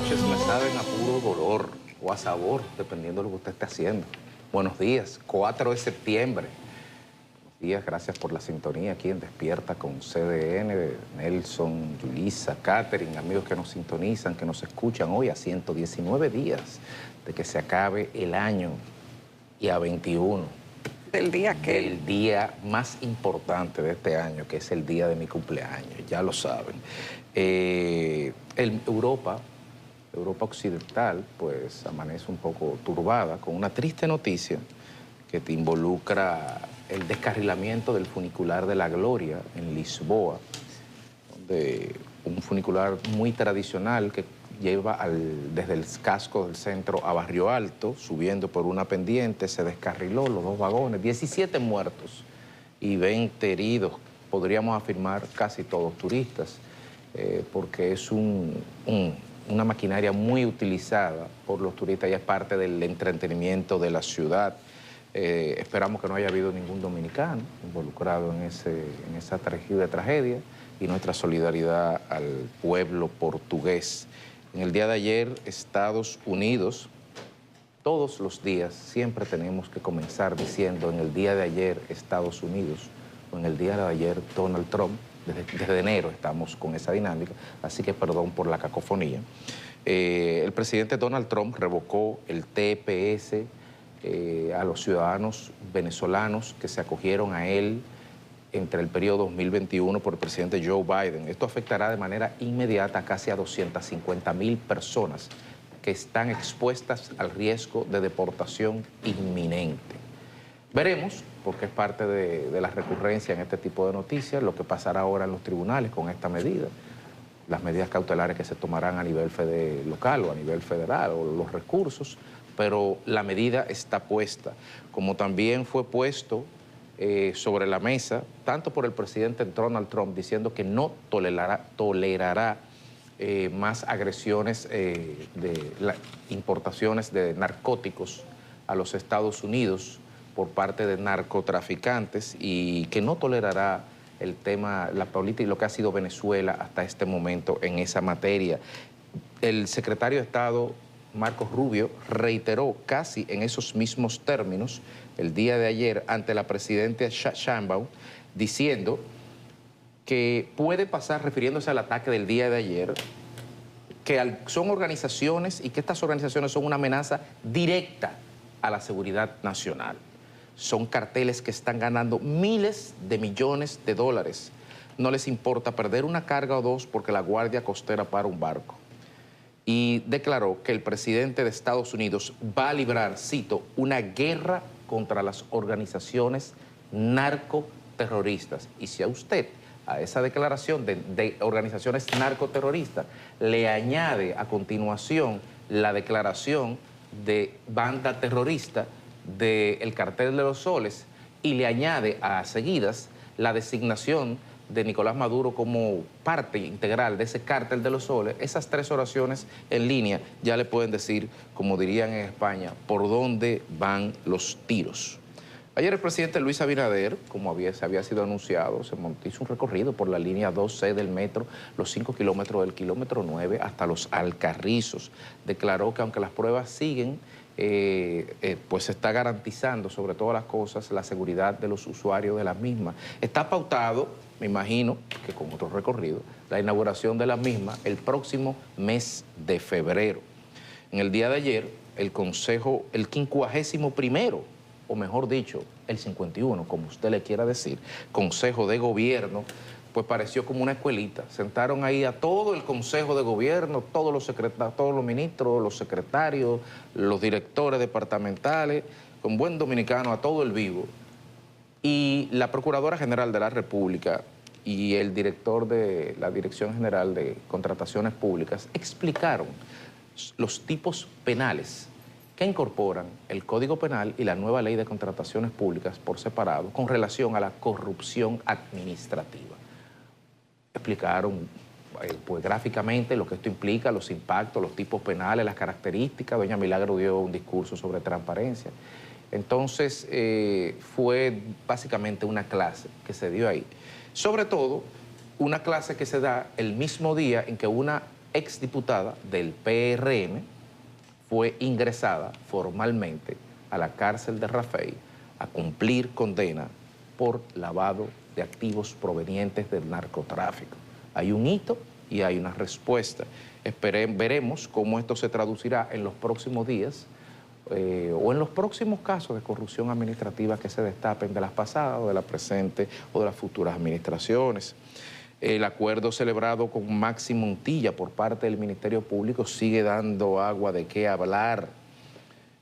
noches me saben a puro dolor o a sabor, dependiendo de lo que usted esté haciendo. Buenos días, 4 de septiembre. Buenos días, gracias por la sintonía aquí en Despierta con CDN, Nelson, Yulisa, Catherine, amigos que nos sintonizan, que nos escuchan hoy a 119 días de que se acabe el año y a 21. ¿Del día qué? Del día más importante de este año, que es el día de mi cumpleaños, ya lo saben. Europa Occidental, pues amanece un poco turbada con una triste noticia que te involucra el descarrilamiento del funicular de la Gloria en Lisboa, donde un funicular muy tradicional que lleva desde el casco del centro a Barrio Alto, subiendo por una pendiente, se descarriló los 2 vagones, 17 muertos y 20 heridos, podríamos afirmar casi todos turistas, porque es una maquinaria muy utilizada por los turistas y es parte del entretenimiento de la ciudad. Esperamos que no haya habido ningún dominicano involucrado en esa terrible tragedia y nuestra solidaridad al pueblo portugués. En el día de ayer, Estados Unidos, todos los días siempre tenemos que comenzar diciendo en el día de ayer Estados Unidos o en el día de ayer Donald Trump. Desde enero estamos con esa dinámica, así que perdón por la cacofonía. El presidente Donald Trump revocó el TPS a los ciudadanos venezolanos que se acogieron a él entre el periodo 2021 por el presidente Joe Biden. Esto afectará de manera inmediata a casi a 250.000 personas que están expuestas al riesgo de deportación inminente. Veremos, porque es parte de la recurrencia en este tipo de noticias, lo que pasará ahora en los tribunales con esta medida, las medidas cautelares que se tomarán a nivel local o a nivel federal, o los recursos, pero la medida está puesta, como también fue puesto sobre la mesa, tanto por el presidente Donald Trump, diciendo que no tolerará más agresiones importaciones de narcóticos a los Estados Unidos por parte de narcotraficantes y que no tolerará el tema, la política y lo que ha sido Venezuela hasta este momento en esa materia. El secretario de Estado, Marco Rubio, reiteró casi en esos mismos términos el día de ayer ante la presidenta Sheinbaum, diciendo que puede pasar, refiriéndose al ataque del día de ayer, que son organizaciones y que estas organizaciones son una amenaza directa a la seguridad nacional. Son carteles que están ganando miles de millones de dólares. No les importa perder una carga o dos porque la Guardia Costera para un barco. Y declaró que el presidente de Estados Unidos va a librar, cito, una guerra contra las organizaciones narcoterroristas. Y si a usted, a esa declaración de organizaciones narcoterroristas, le añade a continuación la declaración de banda terrorista del Cartel de los Soles y le añade a seguidas la designación de Nicolás Maduro como parte integral de ese Cártel de los Soles, esas 3 oraciones en línea ya le pueden decir, como dirían en España, por dónde van los tiros. Ayer el presidente Luis Abinader, como se había sido anunciado, hizo un recorrido por la línea 2C del metro, los 5 kilómetros del kilómetro 9 hasta los Alcarrizos. Declaró que aunque las pruebas siguen, pues se está garantizando sobre todas las cosas la seguridad de los usuarios de las mismas. Está pautado, me imagino, que con otro recorrido, la inauguración de la misma el próximo mes de febrero. En el día de ayer, el 51º, o mejor dicho, el 51, como usted le quiera decir, Consejo de Gobierno, pues pareció como una escuelita. Sentaron ahí a todo el Consejo de Gobierno, todos los ministros, los secretarios, los directores departamentales, con buen dominicano, a todo el vivo. Y la Procuradora General de la República y el director de la Dirección General de Contrataciones Públicas explicaron los tipos penales que incorporan el Código Penal y la nueva Ley de Contrataciones Públicas por separado con relación a la corrupción administrativa. Explicaron pues gráficamente lo que esto implica, los impactos, los tipos penales, las características. Doña Milagro dio un discurso sobre transparencia. Entonces fue básicamente una clase que se dio ahí. Sobre todo, una clase que se da el mismo día en que una exdiputada del PRM, fue ingresada formalmente a la cárcel de Rafey a cumplir condena por lavado de activos provenientes del narcotráfico. Hay un hito y hay una respuesta. Veremos cómo esto se traducirá en los próximos días o en los próximos casos de corrupción administrativa que se destapen de las pasadas o de la presente o de las futuras administraciones. El acuerdo celebrado con Maxi Montilla por parte del Ministerio Público sigue dando agua de qué hablar.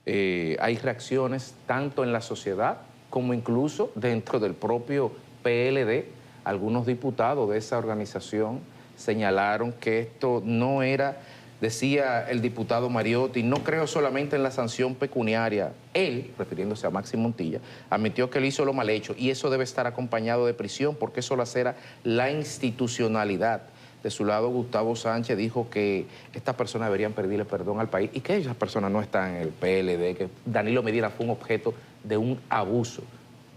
Hay reacciones tanto en la sociedad como incluso dentro del propio PLD. Algunos diputados de esa organización señalaron que esto no era, decía el diputado Mariotti, no creo solamente en la sanción pecuniaria. Él, refiriéndose a Maxi Montilla, admitió que él hizo lo mal hecho y eso debe estar acompañado de prisión porque eso lacera la institucionalidad. De su lado, Gustavo Sánchez dijo que estas personas deberían pedirle perdón al país y que esas personas no están en el PLD, que Danilo Medina fue un objeto de un abuso.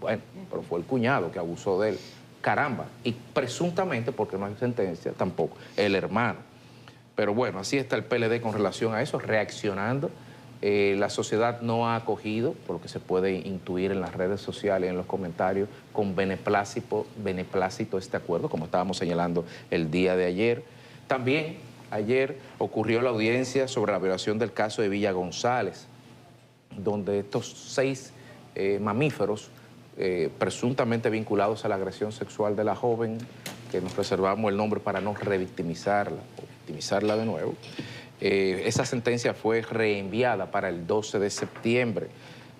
Bueno, pero fue el cuñado que abusó de él. Caramba, y presuntamente, porque no hay sentencia, tampoco, el hermano. Pero bueno, así está el PLD con relación a eso, reaccionando. La sociedad no ha acogido, por lo que se puede intuir en las redes sociales, en los comentarios, con beneplácito este acuerdo, como estábamos señalando el día de ayer. También ayer ocurrió la audiencia sobre la violación del caso de Villa González, donde estos 6 mamíferos presuntamente vinculados a la agresión sexual de la joven, que nos reservamos el nombre para no revictimizarla o victimizarla de nuevo. Esa sentencia fue reenviada para el 12 de septiembre.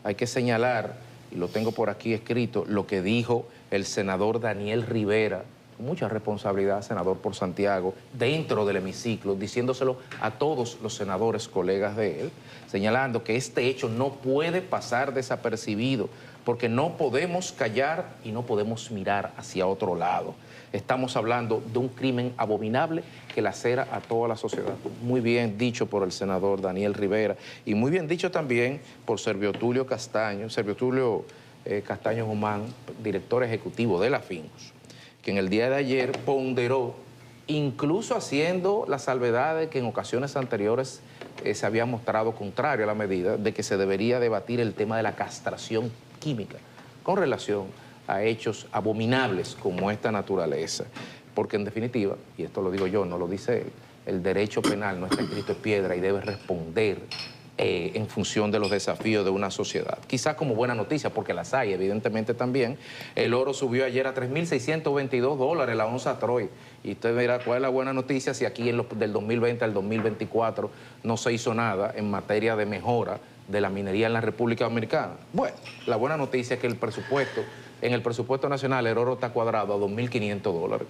Hay que señalar, y lo tengo por aquí escrito, lo que dijo el senador Daniel Rivera, con mucha responsabilidad, senador por Santiago, dentro del hemiciclo, diciéndoselo a todos los senadores colegas de él, señalando que este hecho no puede pasar desapercibido, porque no podemos callar y no podemos mirar hacia otro lado. Estamos hablando de un crimen abominable que lacera a toda la sociedad. Muy bien dicho por el senador Daniel Rivera y muy bien dicho también por Servio Tulio Castaño, Castaño Humán, director ejecutivo de la Finus, que en el día de ayer ponderó, incluso haciendo la salvedad de que en ocasiones anteriores se había mostrado contrario a la medida, de que se debería debatir el tema de la castración química con relación a hechos abominables como esta naturaleza. Porque en definitiva, y esto lo digo yo, no lo dice él, el derecho penal no está escrito en piedra y debe responder en función de los desafíos de una sociedad. Quizás como buena noticia, porque las hay, evidentemente también. El oro subió ayer a $3.622 la onza Troy. Y usted dirá, ¿cuál es la buena noticia si aquí del 2020 al 2024 no se hizo nada en materia de mejora de la minería en la República Dominicana? Bueno, la buena noticia es que en el presupuesto nacional el oro está cuadrado a $2.500.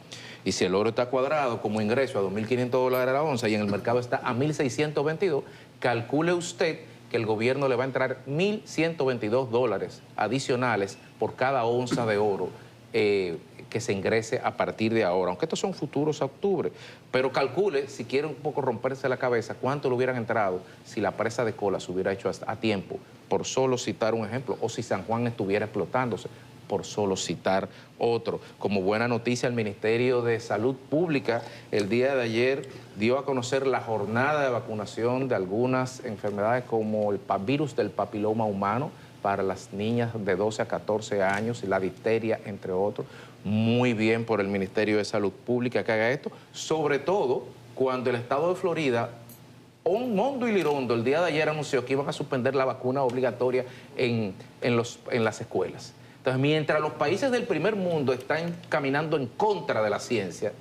Y si el oro está cuadrado como ingreso a $2.500 a la onza y en el mercado está a $1.622, calcule usted que el gobierno le va a entrar $1.122 adicionales por cada onza de oro que se ingrese a partir de ahora, aunque estos son futuros a octubre. Pero calcule, si quiere un poco romperse la cabeza, cuánto le hubieran entrado si la presa de Cola se hubiera hecho a tiempo, por solo citar un ejemplo, o si San Juan estuviera explotándose, por solo citar otro. Como buena noticia, el Ministerio de Salud Pública el día de ayer dio a conocer la jornada de vacunación de algunas enfermedades como el virus del papiloma humano para las niñas de 12 a 14 años y la difteria, entre otros. Muy bien por el Ministerio de Salud Pública que haga esto, sobre todo cuando el estado de Florida, Mondo y Lirondo, el día de ayer anunció que iban a suspender la vacuna obligatoria en las escuelas. Entonces, mientras los países del primer mundo están caminando en contra de la ciencia,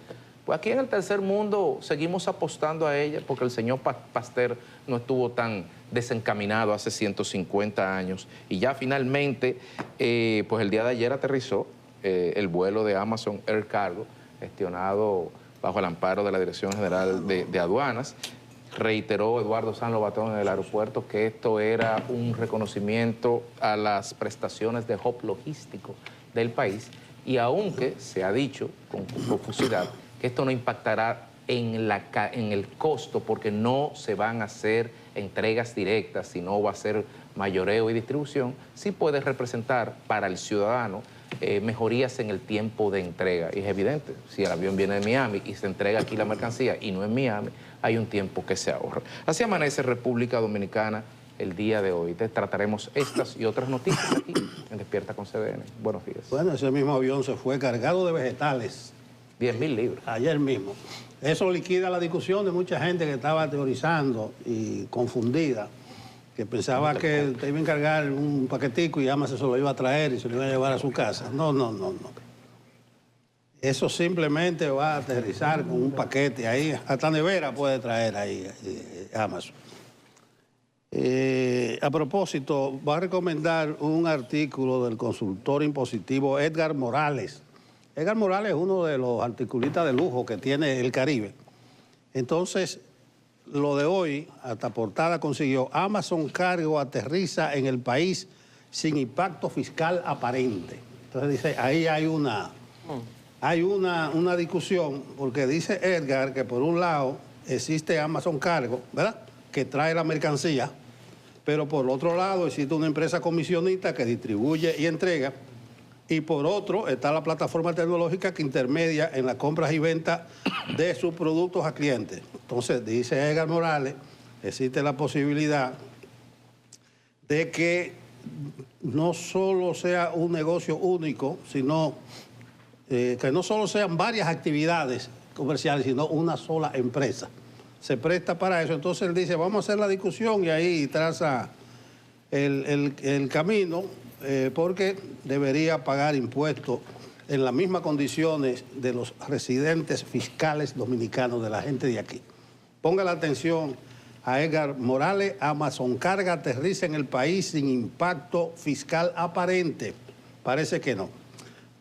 pues aquí en el tercer mundo seguimos apostando a ella porque el señor Pasteur no estuvo tan desencaminado hace 150 años. Y ya finalmente, pues el día de ayer aterrizó el vuelo de Amazon Air Cargo, gestionado bajo el amparo de la Dirección General de Aduanas. Reiteró Eduardo San Lobatón en el aeropuerto que esto era un reconocimiento a las prestaciones de hub logístico del país y aunque se ha dicho con profusidad que esto no impactará en el costo porque no se van a hacer entregas directas, sino va a ser mayoreo y distribución, sí puede representar para el ciudadano mejorías en el tiempo de entrega. Y es evidente, si el avión viene de Miami y se entrega aquí la mercancía y no en Miami, hay un tiempo que se ahorra. Así amanece República Dominicana el día de hoy. Te trataremos estas y otras noticias aquí en Despierta con CDN. Buenos días. Bueno, ese mismo avión se fue cargado de vegetales. 10.000 libras. Ayer mismo. Eso liquida la discusión de mucha gente que estaba teorizando y confundida, que pensaba que te iba a encargar un paquetico y Amazon se lo iba a traer y se lo iba a llevar a su casa. No. Eso simplemente va a aterrizar con un paquete ahí. Hasta nevera puede traer ahí Amazon. A propósito, voy a recomendar un artículo del consultor impositivo Edgar Morales. Edgar Morales es uno de los articulistas de lujo que tiene el Caribe. Entonces, lo de hoy, hasta portada consiguió, Amazon Cargo aterriza en el país sin impacto fiscal aparente. Entonces dice, ahí hay una discusión, porque dice Edgar que por un lado existe Amazon Cargo, ¿verdad?, que trae la mercancía, pero por otro lado existe una empresa comisionista que distribuye y entrega, y por otro está la plataforma tecnológica que intermedia en las compras y ventas de sus productos a clientes. Entonces, dice Edgar Morales, existe la posibilidad de que no solo sea un negocio único, sino que no solo sean varias actividades comerciales, sino una sola empresa. Se presta para eso. Entonces él dice, vamos a hacer la discusión y ahí traza el camino, porque debería pagar impuestos en las mismas condiciones de los residentes fiscales dominicanos, de la gente de aquí. Ponga la atención a Edgar Morales. Amazon Carga aterriza en el país sin impacto fiscal aparente. Parece que no.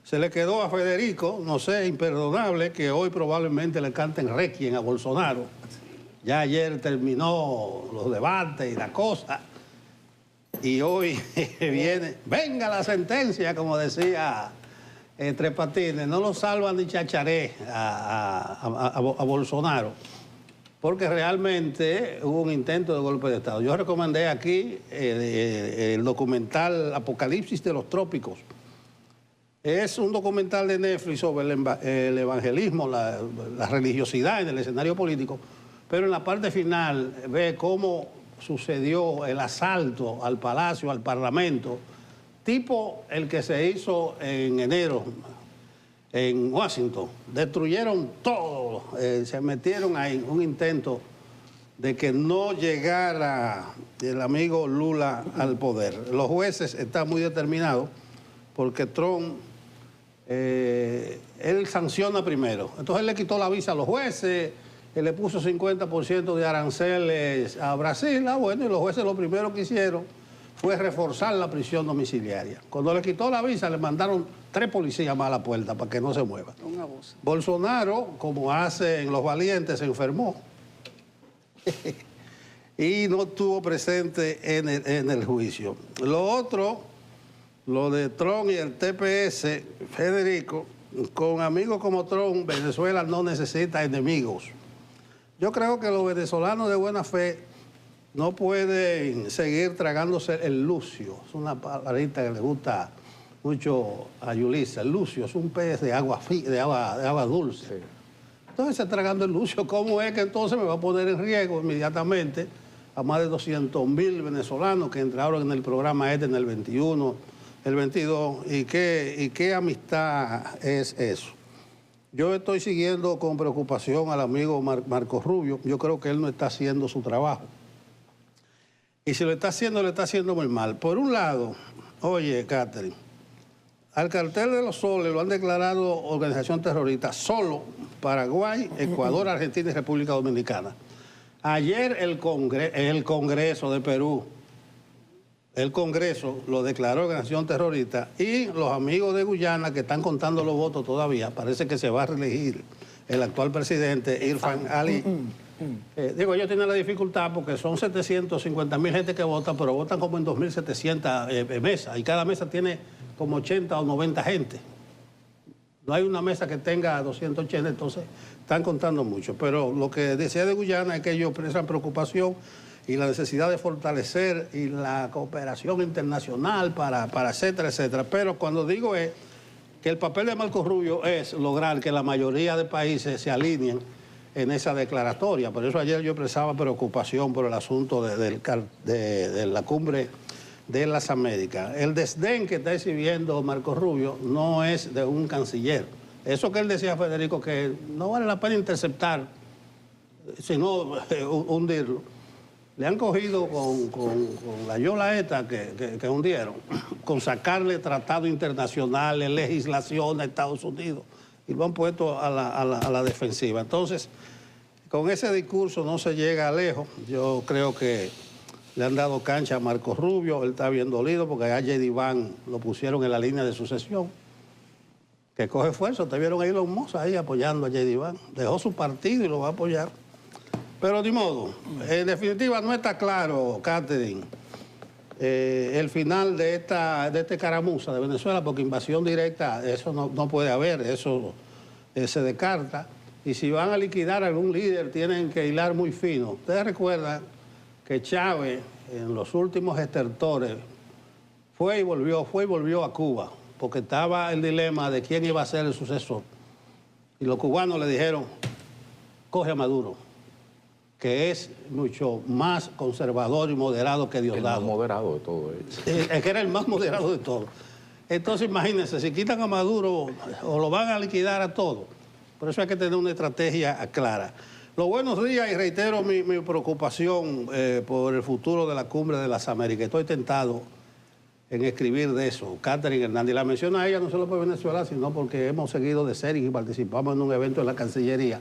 Se le quedó a Federico, no sé, imperdonable, que hoy probablemente le canten requiem a Bolsonaro. Ya ayer terminó los debates y la cosa. Y hoy viene, venga la sentencia, como decía Tres Patines, no lo salvan ni chacharé a Bolsonaro, porque realmente hubo un intento de golpe de Estado. Yo recomendé aquí el documental Apocalipsis de los Trópicos. Es un documental de Netflix sobre el evangelismo, la religiosidad en el escenario político, pero en la parte final ve cómo sucedió el asalto al Palacio, al Parlamento, tipo el que se hizo en enero en Washington. Destruyeron todo, se metieron ahí en un intento de que no llegara el amigo Lula al poder. Los jueces están muy determinados porque Trump, él sanciona primero. Entonces él le quitó la visa a los jueces, él le puso 50% de aranceles a Brasil. Bueno, y los jueces lo primero que hicieron fue reforzar la prisión domiciliaria. Cuando le quitó la visa, le mandaron 3 policías más a la puerta para que no se mueva. Un abuso. Bolsonaro, como hacen los valientes, se enfermó y no estuvo presente en el juicio. Lo otro, lo de Trump y el TPS, Federico, con amigos como Trump, Venezuela no necesita enemigos. Yo creo que los venezolanos de buena fe no pueden seguir tragándose el lucio. Es una palabrita que le gusta mucho a Yulisa. El lucio es un pez de agua dulce. Sí. Entonces, tragando el lucio, ¿cómo es que entonces me va a poner en riesgo inmediatamente a más de 200.000 venezolanos que entraron en el programa en el 21, el 22? ¿Y qué amistad es eso? Yo estoy siguiendo con preocupación al amigo Marcos Rubio. Yo creo que él no está haciendo su trabajo. Y si lo está haciendo muy mal. Por un lado, oye, Catherine, al cartel de los soles lo han declarado organización terrorista solo Paraguay, Ecuador, Argentina y República Dominicana. Ayer el Congreso de Perú, el Congreso lo declaró organización terrorista, y los amigos de Guyana, que están contando los votos todavía, parece que se va a reelegir el actual presidente Irfan Ali. Ellos tienen la dificultad porque son 750.000 gente que vota, pero votan como en 2.700 mesas, y cada mesa tiene como 80 o 90 gente. No hay una mesa que tenga 280, entonces están contando mucho. Pero lo que decía de Guyana es que ellos expresan preocupación y la necesidad de fortalecer y la cooperación internacional para etcétera, etcétera. Pero cuando digo es que el papel de Marco Rubio es lograr que la mayoría de países se alineen en esa declaratoria. Por eso ayer yo expresaba preocupación por el asunto de la cumbre de las Américas. El desdén que está exhibiendo Marco Rubio no es de un canciller. Eso que él decía, Federico, que no vale la pena interceptar, sino hundirlo. Le han cogido con la yola esta que hundieron, con sacarle tratados internacionales, legislación a Estados Unidos, y lo han puesto a la defensiva. Entonces, con ese discurso no se llega lejos. Yo creo que le han dado cancha a Marco Rubio, él está bien dolido porque a J.D. Vance lo pusieron en la línea de sucesión, que coge fuerza. Ustedes vieron ahí los mozos ahí apoyando a J.D. Vance. Dejó su partido y lo va a apoyar. Pero de modo, en definitiva no está claro, Catherine, el final de este caramuza de Venezuela, porque invasión directa, eso no puede haber, eso se descarta. Y si van a liquidar a algún líder, tienen que hilar muy fino. Ustedes recuerdan que Chávez, en los últimos estertores, fue y volvió a Cuba, porque estaba el dilema de quién iba a ser el sucesor. Y los cubanos le dijeron, coge a Maduro, que es mucho más conservador y moderado que Diosdado. El más moderado de todo eso. Es que era el más moderado de todo. Entonces, imagínense, si quitan a Maduro, o lo van a liquidar a todos. Por eso hay que tener una estrategia clara. Los buenos días y reitero mi preocupación por el futuro de la Cumbre de las Américas. Estoy tentado en escribir de eso. Catherine Hernández, la menciona a ella no solo por Venezuela, sino porque hemos seguido de cerca y participamos en un evento en la Cancillería.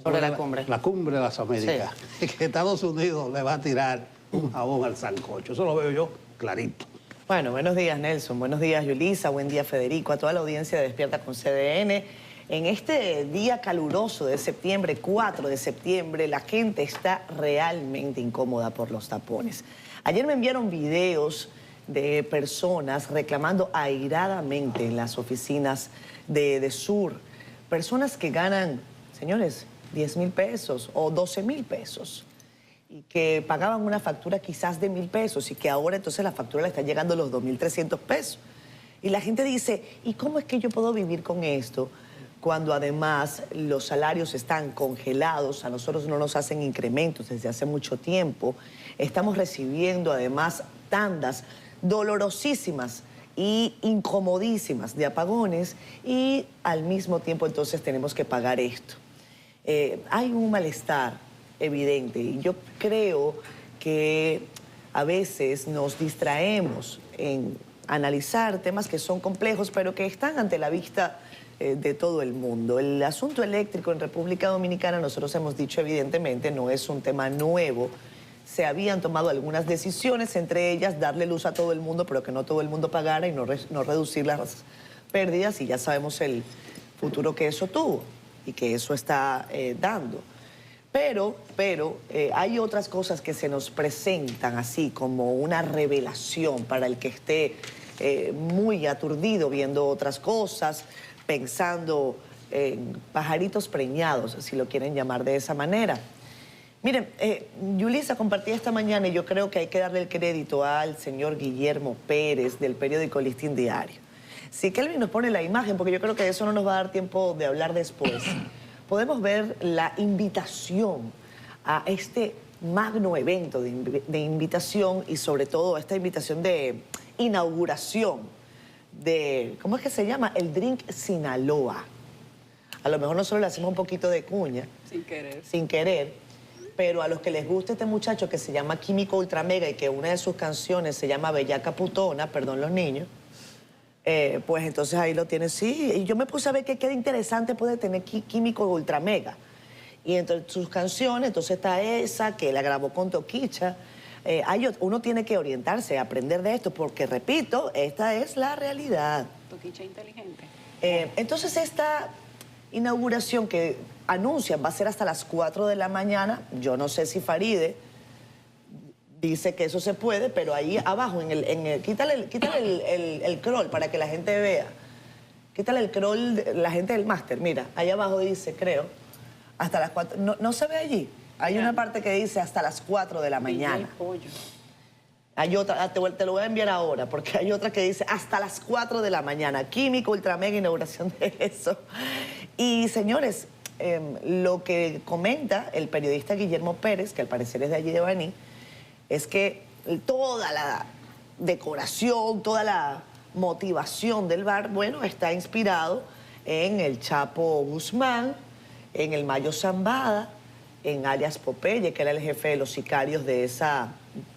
Sobre la cumbre. La Cumbre de las Américas. Sí. Que Estados Unidos le va a tirar un jabón al sancocho. Eso lo veo yo clarito. Bueno, buenos días, Nelson. Buenos días, Yulisa. Buen día, Federico. A toda la audiencia de Despierta con CDN. En este día caluroso de septiembre, 4 de septiembre, la gente está realmente incómoda por los tapones. Ayer me enviaron videos de personas reclamando airadamente en las oficinas de Sur. Personas que ganan, señores, 10,000 pesos o 12,000 pesos y que pagaban una factura quizás de 1,000 pesos y que ahora entonces la factura le está llegando a los 2,300 pesos. Y la gente dice, ¿y cómo es que yo puedo vivir con esto cuando además los salarios están congelados? A nosotros no nos hacen incrementos desde hace mucho tiempo. Estamos recibiendo además tandas dolorosísimas y incomodísimas de apagones y al mismo tiempo entonces tenemos que pagar esto. Hay un malestar evidente y yo creo que a veces nos distraemos en analizar temas que son complejos pero que están ante la vista de todo el mundo. El asunto eléctrico en República Dominicana, nosotros hemos dicho evidentemente, no es un tema nuevo. Se habían tomado algunas decisiones, entre ellas darle luz a todo el mundo, pero que no todo el mundo pagara y no reducir las pérdidas, y ya sabemos el futuro que eso tuvo y que eso está dando. Pero hay otras cosas que se nos presentan así como una revelación para el que esté muy aturdido viendo otras cosas, pensando en pajaritos preñados, si lo quieren llamar de esa manera. Miren, Yulisa compartía esta mañana y yo creo que hay que darle el crédito al señor Guillermo Pérez del periódico Listín Diario. Si Kelvin nos pone la imagen, porque yo creo que de eso no nos va a dar tiempo de hablar después, podemos ver la invitación a este magno evento de invitación y sobre todo esta invitación de inauguración de, ¿cómo es que se llama? El Drink Sinaloa. A lo mejor nosotros le hacemos un poquito de cuña. Sin querer. Sin querer. Pero a los que les gusta este muchacho que se llama Químico Ultra Mega y que una de sus canciones se llama Bellaca Putona, perdón los niños, pues entonces ahí lo tienen, sí. Y yo me puse a ver qué interesante puede tener Químico Ultra Mega. Y entre sus canciones, entonces está esa, que la grabó con Toquicha. Uno tiene que orientarse, aprender de esto, porque repito, esta es la realidad. Toquicha inteligente. Entonces esta inauguración que anuncian va a ser hasta las 4 de la mañana. Yo no sé si Faride dice que eso se puede, pero ahí abajo, quítale el scroll para que la gente vea. Quítale el scroll, la gente del máster, mira, ahí abajo dice, creo, hasta las 4. No se ve allí. Hay una parte que dice hasta las 4 de la mañana. Hay otra, te lo voy a enviar ahora, porque hay otra que dice hasta las 4 de la mañana. Químico, ultra mega inauguración de eso. Y señores, lo que comenta el periodista Guillermo Pérez, que al parecer es de allí de Baní, es que toda la decoración, toda la motivación del bar, bueno, está inspirado en el Chapo Guzmán, en el Mayo Zambada, en alias Popeye, que era el jefe de los sicarios de esa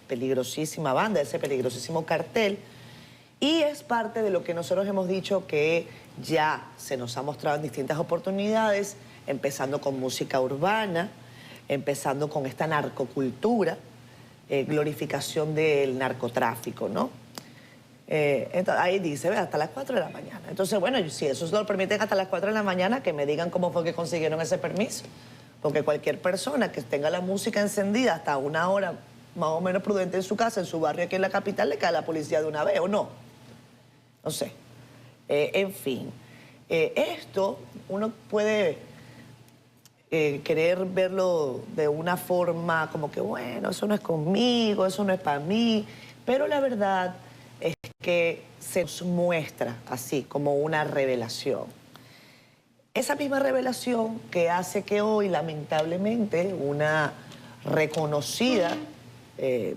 peligrosísima banda, ese peligrosísimo cartel. Y es parte de lo que nosotros hemos dicho que ya se nos ha mostrado en distintas oportunidades, empezando con música urbana, empezando con esta narcocultura, glorificación del narcotráfico, ¿no? Entonces, ahí dice, ve, hasta las 4 de la mañana. Entonces, bueno, si eso lo permiten hasta las 4 de la mañana, que me digan cómo fue que consiguieron ese permiso. Porque cualquier persona que tenga la música encendida hasta una hora más o menos prudente en su casa, en su barrio aquí en la capital, le cae a la policía de una vez, ¿o no? No sé. En fin, esto uno puede querer verlo de una forma como que, bueno, eso no es conmigo, eso no es para mí, pero la verdad es que se nos muestra así, como una revelación. Esa misma revelación que hace que hoy, lamentablemente, una reconocida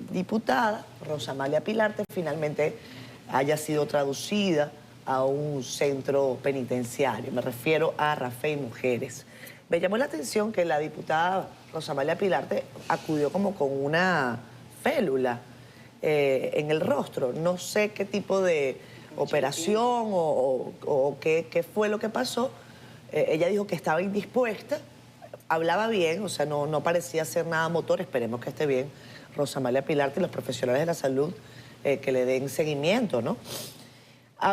diputada, Rosa Amalia Pilarte, finalmente haya sido traducida a un centro penitenciario. Me refiero a Rafael Mujeres. Me llamó la atención que la diputada Rosa Amalia Pilarte acudió como con una félula en el rostro. No sé qué tipo de operación o qué fue lo que pasó. Ella dijo que estaba indispuesta, hablaba bien, o sea, no parecía ser nada motor. Esperemos que esté bien Rosa Amalia Pilarte y los profesionales de la salud que le den seguimiento, ¿no?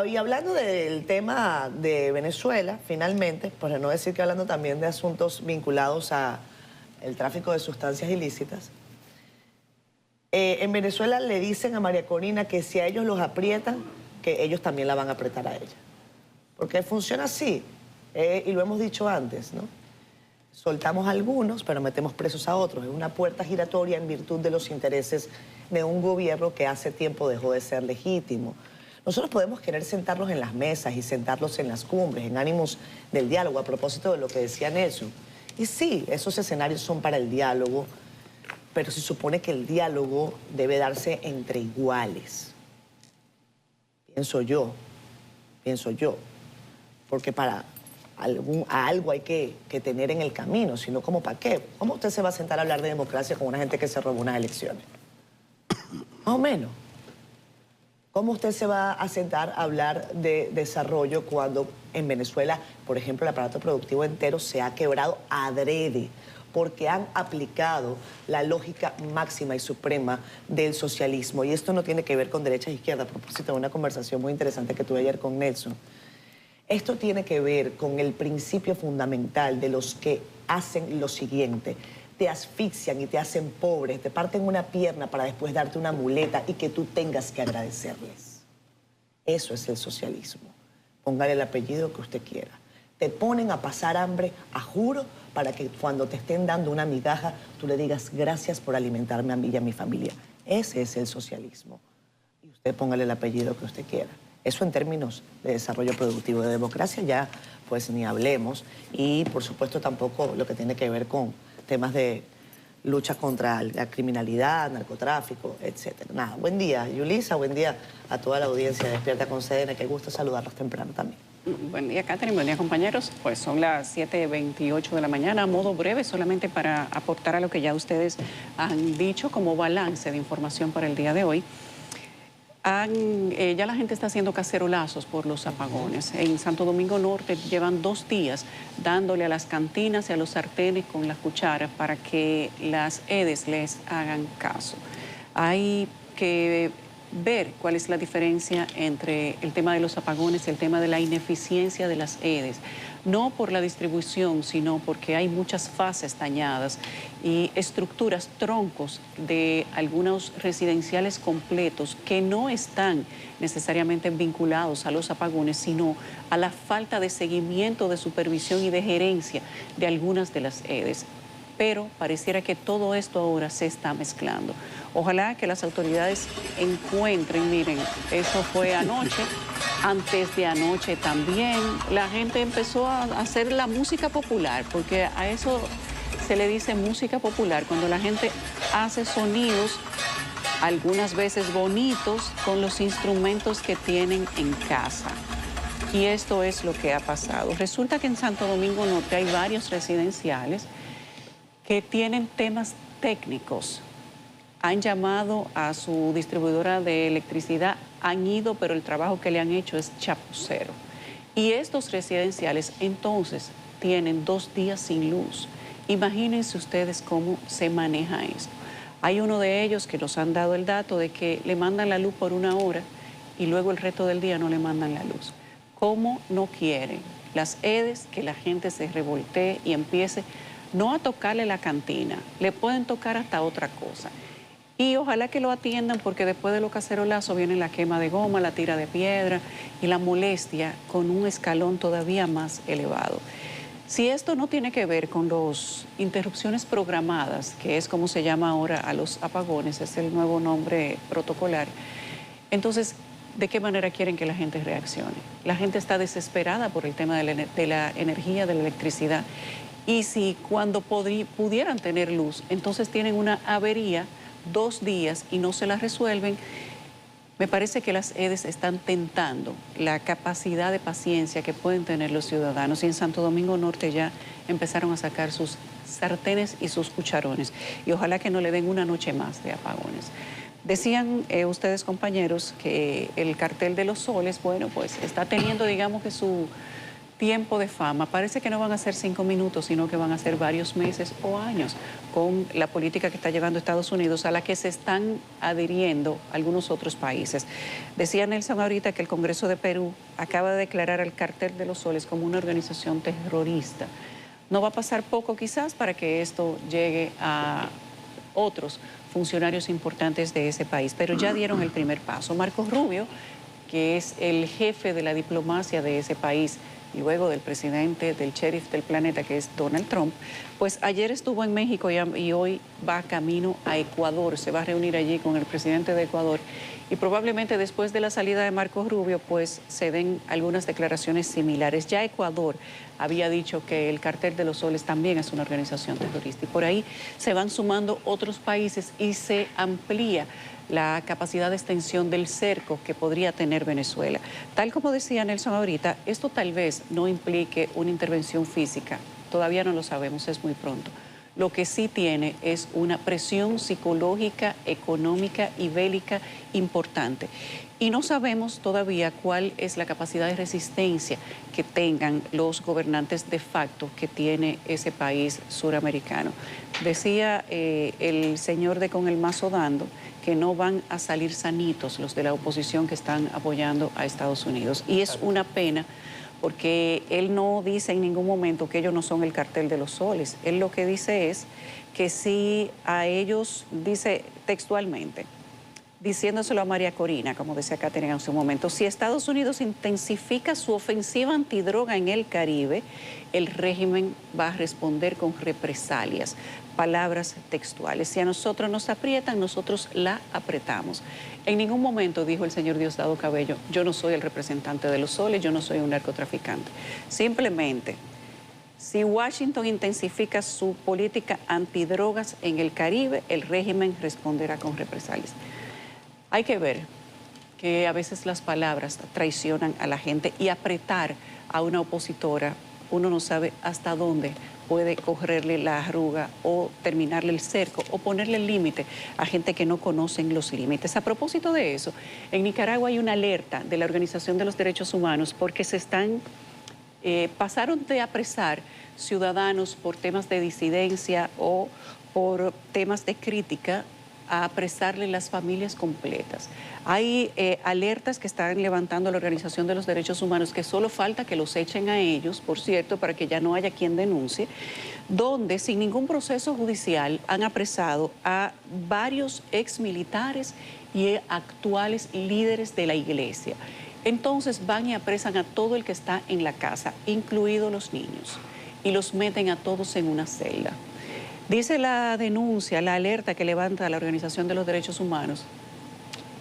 Y hablando del tema de Venezuela, finalmente, por no decir que hablando también de asuntos vinculados al tráfico de sustancias ilícitas, en Venezuela le dicen a María Corina que si a ellos los aprietan, que ellos también la van a apretar a ella. Porque funciona así, y lo hemos dicho antes, ¿no? Soltamos a algunos, pero metemos presos a otros. Es una puerta giratoria en virtud de los intereses de un gobierno que hace tiempo dejó de ser legítimo. Nosotros podemos querer sentarlos en las mesas y sentarlos en las cumbres, en ánimos del diálogo, a propósito de lo que decía Nelson. Y sí, esos escenarios son para el diálogo, pero se supone que el diálogo debe darse entre iguales. Pienso yo. Porque para algo hay que tener en el camino, sino como para qué. ¿Cómo usted se va a sentar a hablar de democracia con una gente que se robó unas elecciones? Más o menos. ¿Cómo usted se va a sentar a hablar de desarrollo cuando en Venezuela, por ejemplo, el aparato productivo entero se ha quebrado adrede? Porque han aplicado la lógica máxima y suprema del socialismo. Y esto no tiene que ver con derecha e izquierda, a propósito de una conversación muy interesante que tuve ayer con Nelson. Esto tiene que ver con el principio fundamental de los que hacen lo siguiente: te asfixian y te hacen pobre, te parten una pierna para después darte una muleta y que tú tengas que agradecerles. Eso es el socialismo. Póngale el apellido que usted quiera. Te ponen a pasar hambre, a juro, para que cuando te estén dando una migaja, tú le digas gracias por alimentarme a mí y a mi familia. Ese es el socialismo. Y usted póngale el apellido que usted quiera. Eso en términos de desarrollo productivo. De democracia ya pues ni hablemos. Y por supuesto tampoco lo que tiene que ver con temas de lucha contra la criminalidad, narcotráfico, etcétera. Nada, buen día, Yulisa, buen día a toda la audiencia de Despierta con CDN. Qué gusto saludarlos temprano también. Buen día, Catherine, buen día, compañeros. Pues son las 7:28 de la mañana, a modo breve, solamente para aportar a lo que ya ustedes han dicho como balance de información para el día de hoy. Ya la gente está haciendo cacerolazos por los apagones. En Santo Domingo Norte llevan 2 días dándole a las cantinas y a los sartenes con las cucharas para que las EDES les hagan caso. Hay que ver cuál es la diferencia entre el tema de los apagones y el tema de la ineficiencia de las EDES. No por la distribución, sino porque hay muchas fases dañadas y estructuras, troncos de algunos residenciales completos que no están necesariamente vinculados a los apagones, sino a la falta de seguimiento, de supervisión y de gerencia de algunas de las EDES. pero pareciera que todo esto ahora se está mezclando. Ojalá que las autoridades encuentren, miren, eso fue anoche, antes de anoche también, la gente empezó a hacer la música popular, porque a eso se le dice música popular, cuando la gente hace sonidos, algunas veces bonitos, con los instrumentos que tienen en casa. Y esto es lo que ha pasado. Resulta que en Santo Domingo Norte hay varios residenciales que tienen temas técnicos. Han llamado a su distribuidora de electricidad, han ido, pero el trabajo que le han hecho es chapucero. Y estos residenciales entonces tienen 2 días sin luz. Imagínense ustedes cómo se maneja esto. Hay uno de ellos que nos han dado el dato de que le mandan la luz por 1 hora y luego el resto del día no le mandan la luz. ¿Cómo no quieren las EDES que la gente se revoltee y empiece no a tocarle la cantina? Le pueden tocar hasta otra cosa. Y ojalá que lo atiendan, porque después de los cacerolazos viene la quema de goma, la tira de piedra y la molestia con un escalón todavía más elevado. Si esto no tiene que ver con las interrupciones programadas, que es como se llama ahora a los apagones, es el nuevo nombre protocolar, entonces, ¿de qué manera quieren que la gente reaccione? La gente está desesperada por el tema de la energía, de la electricidad. Y si cuando pudieran tener luz, entonces tienen una avería 2 días y no se la resuelven, me parece que las EDES están tentando la capacidad de paciencia que pueden tener los ciudadanos. Y en Santo Domingo Norte ya empezaron a sacar sus sartenes y sus cucharones. Y ojalá que no le den una noche más de apagones. Decían ustedes, compañeros, que el cartel de los soles, bueno, pues está teniendo, digamos que su tiempo de fama. Parece que no van a ser 5 minutos, sino que van a ser varios meses o años con la política que está llevando Estados Unidos, a la que se están adhiriendo algunos otros países. Decía Nelson ahorita que el Congreso de Perú acaba de declarar al Cartel de los Soles como una organización terrorista. No va a pasar poco quizás para que esto llegue a otros funcionarios importantes de ese país, pero ya dieron el primer paso. Marcos Rubio, que es el jefe de la diplomacia de ese país, luego del presidente, del sheriff del planeta, que es Donald Trump, pues ayer estuvo en México y hoy va camino a Ecuador, se va a reunir allí con el presidente de Ecuador y probablemente después de la salida de Marcos Rubio, pues se den algunas declaraciones similares. Ya Ecuador había dicho que el Cartel de los Soles también es una organización terrorista y por ahí se van sumando otros países y se amplía la capacidad de extensión del cerco que podría tener Venezuela. Tal como decía Nelson ahorita, esto tal vez no implique una intervención física, todavía no lo sabemos, es muy pronto. Lo que sí tiene es una presión psicológica, económica y bélica importante. Y no sabemos todavía cuál es la capacidad de resistencia que tengan los gobernantes de facto que tiene ese país suramericano. Decía el señor de Con el Mazo Dando que no van a salir sanitos los de la oposición que están apoyando a Estados Unidos. Y es una pena porque él no dice en ningún momento que ellos no son el Cartel de los Soles. Él lo que dice es que si a ellos, dice textualmente, diciéndoselo a María Corina, como decía Catherine hace un momento, si Estados Unidos intensifica su ofensiva antidroga en el Caribe, el régimen va a responder con represalias. Palabras textuales. Si a nosotros nos aprietan, nosotros la apretamos. En ningún momento dijo el señor Diosdado Cabello, yo no soy el representante de los soles, yo no soy un narcotraficante. Simplemente, si Washington intensifica su política antidrogas en el Caribe, el régimen responderá con represalias. Hay que ver que a veces las palabras traicionan a la gente y apretar a una opositora, uno no sabe hasta dónde puede correrle la arruga o terminarle el cerco o ponerle el límite a gente que no conocen los límites. A propósito de eso, en Nicaragua hay una alerta de la Organización de los Derechos Humanos porque pasaron de apresar ciudadanos por temas de disidencia o por temas de crítica a apresarle las familias completas. Hay alertas que están levantando la Organización de los Derechos Humanos, que solo falta que los echen a ellos, por cierto, para que ya no haya quien denuncie, donde sin ningún proceso judicial han apresado a varios exmilitares y actuales líderes de la iglesia. Entonces van y apresan a todo el que está en la casa, incluidos los niños, y los meten a todos en una celda. Dice la denuncia, la alerta que levanta la Organización de los Derechos Humanos,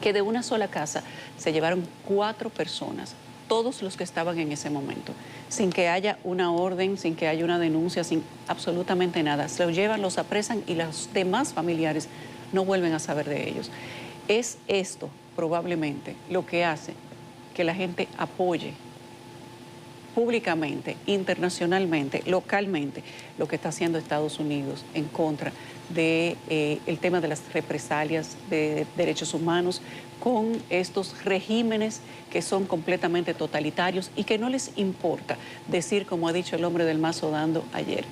que de una sola casa se llevaron 4 personas, todos los que estaban en ese momento, sin que haya una orden, sin que haya una denuncia, sin absolutamente nada. Se los llevan, los apresan y los demás familiares no vuelven a saber de ellos. Es esto probablemente lo que hace que la gente apoye públicamente, internacionalmente, localmente, lo que está haciendo Estados Unidos en contra del tema de las represalias de derechos humanos con estos regímenes que son completamente totalitarios y que no les importa decir, como ha dicho el hombre del mazo dando ayer,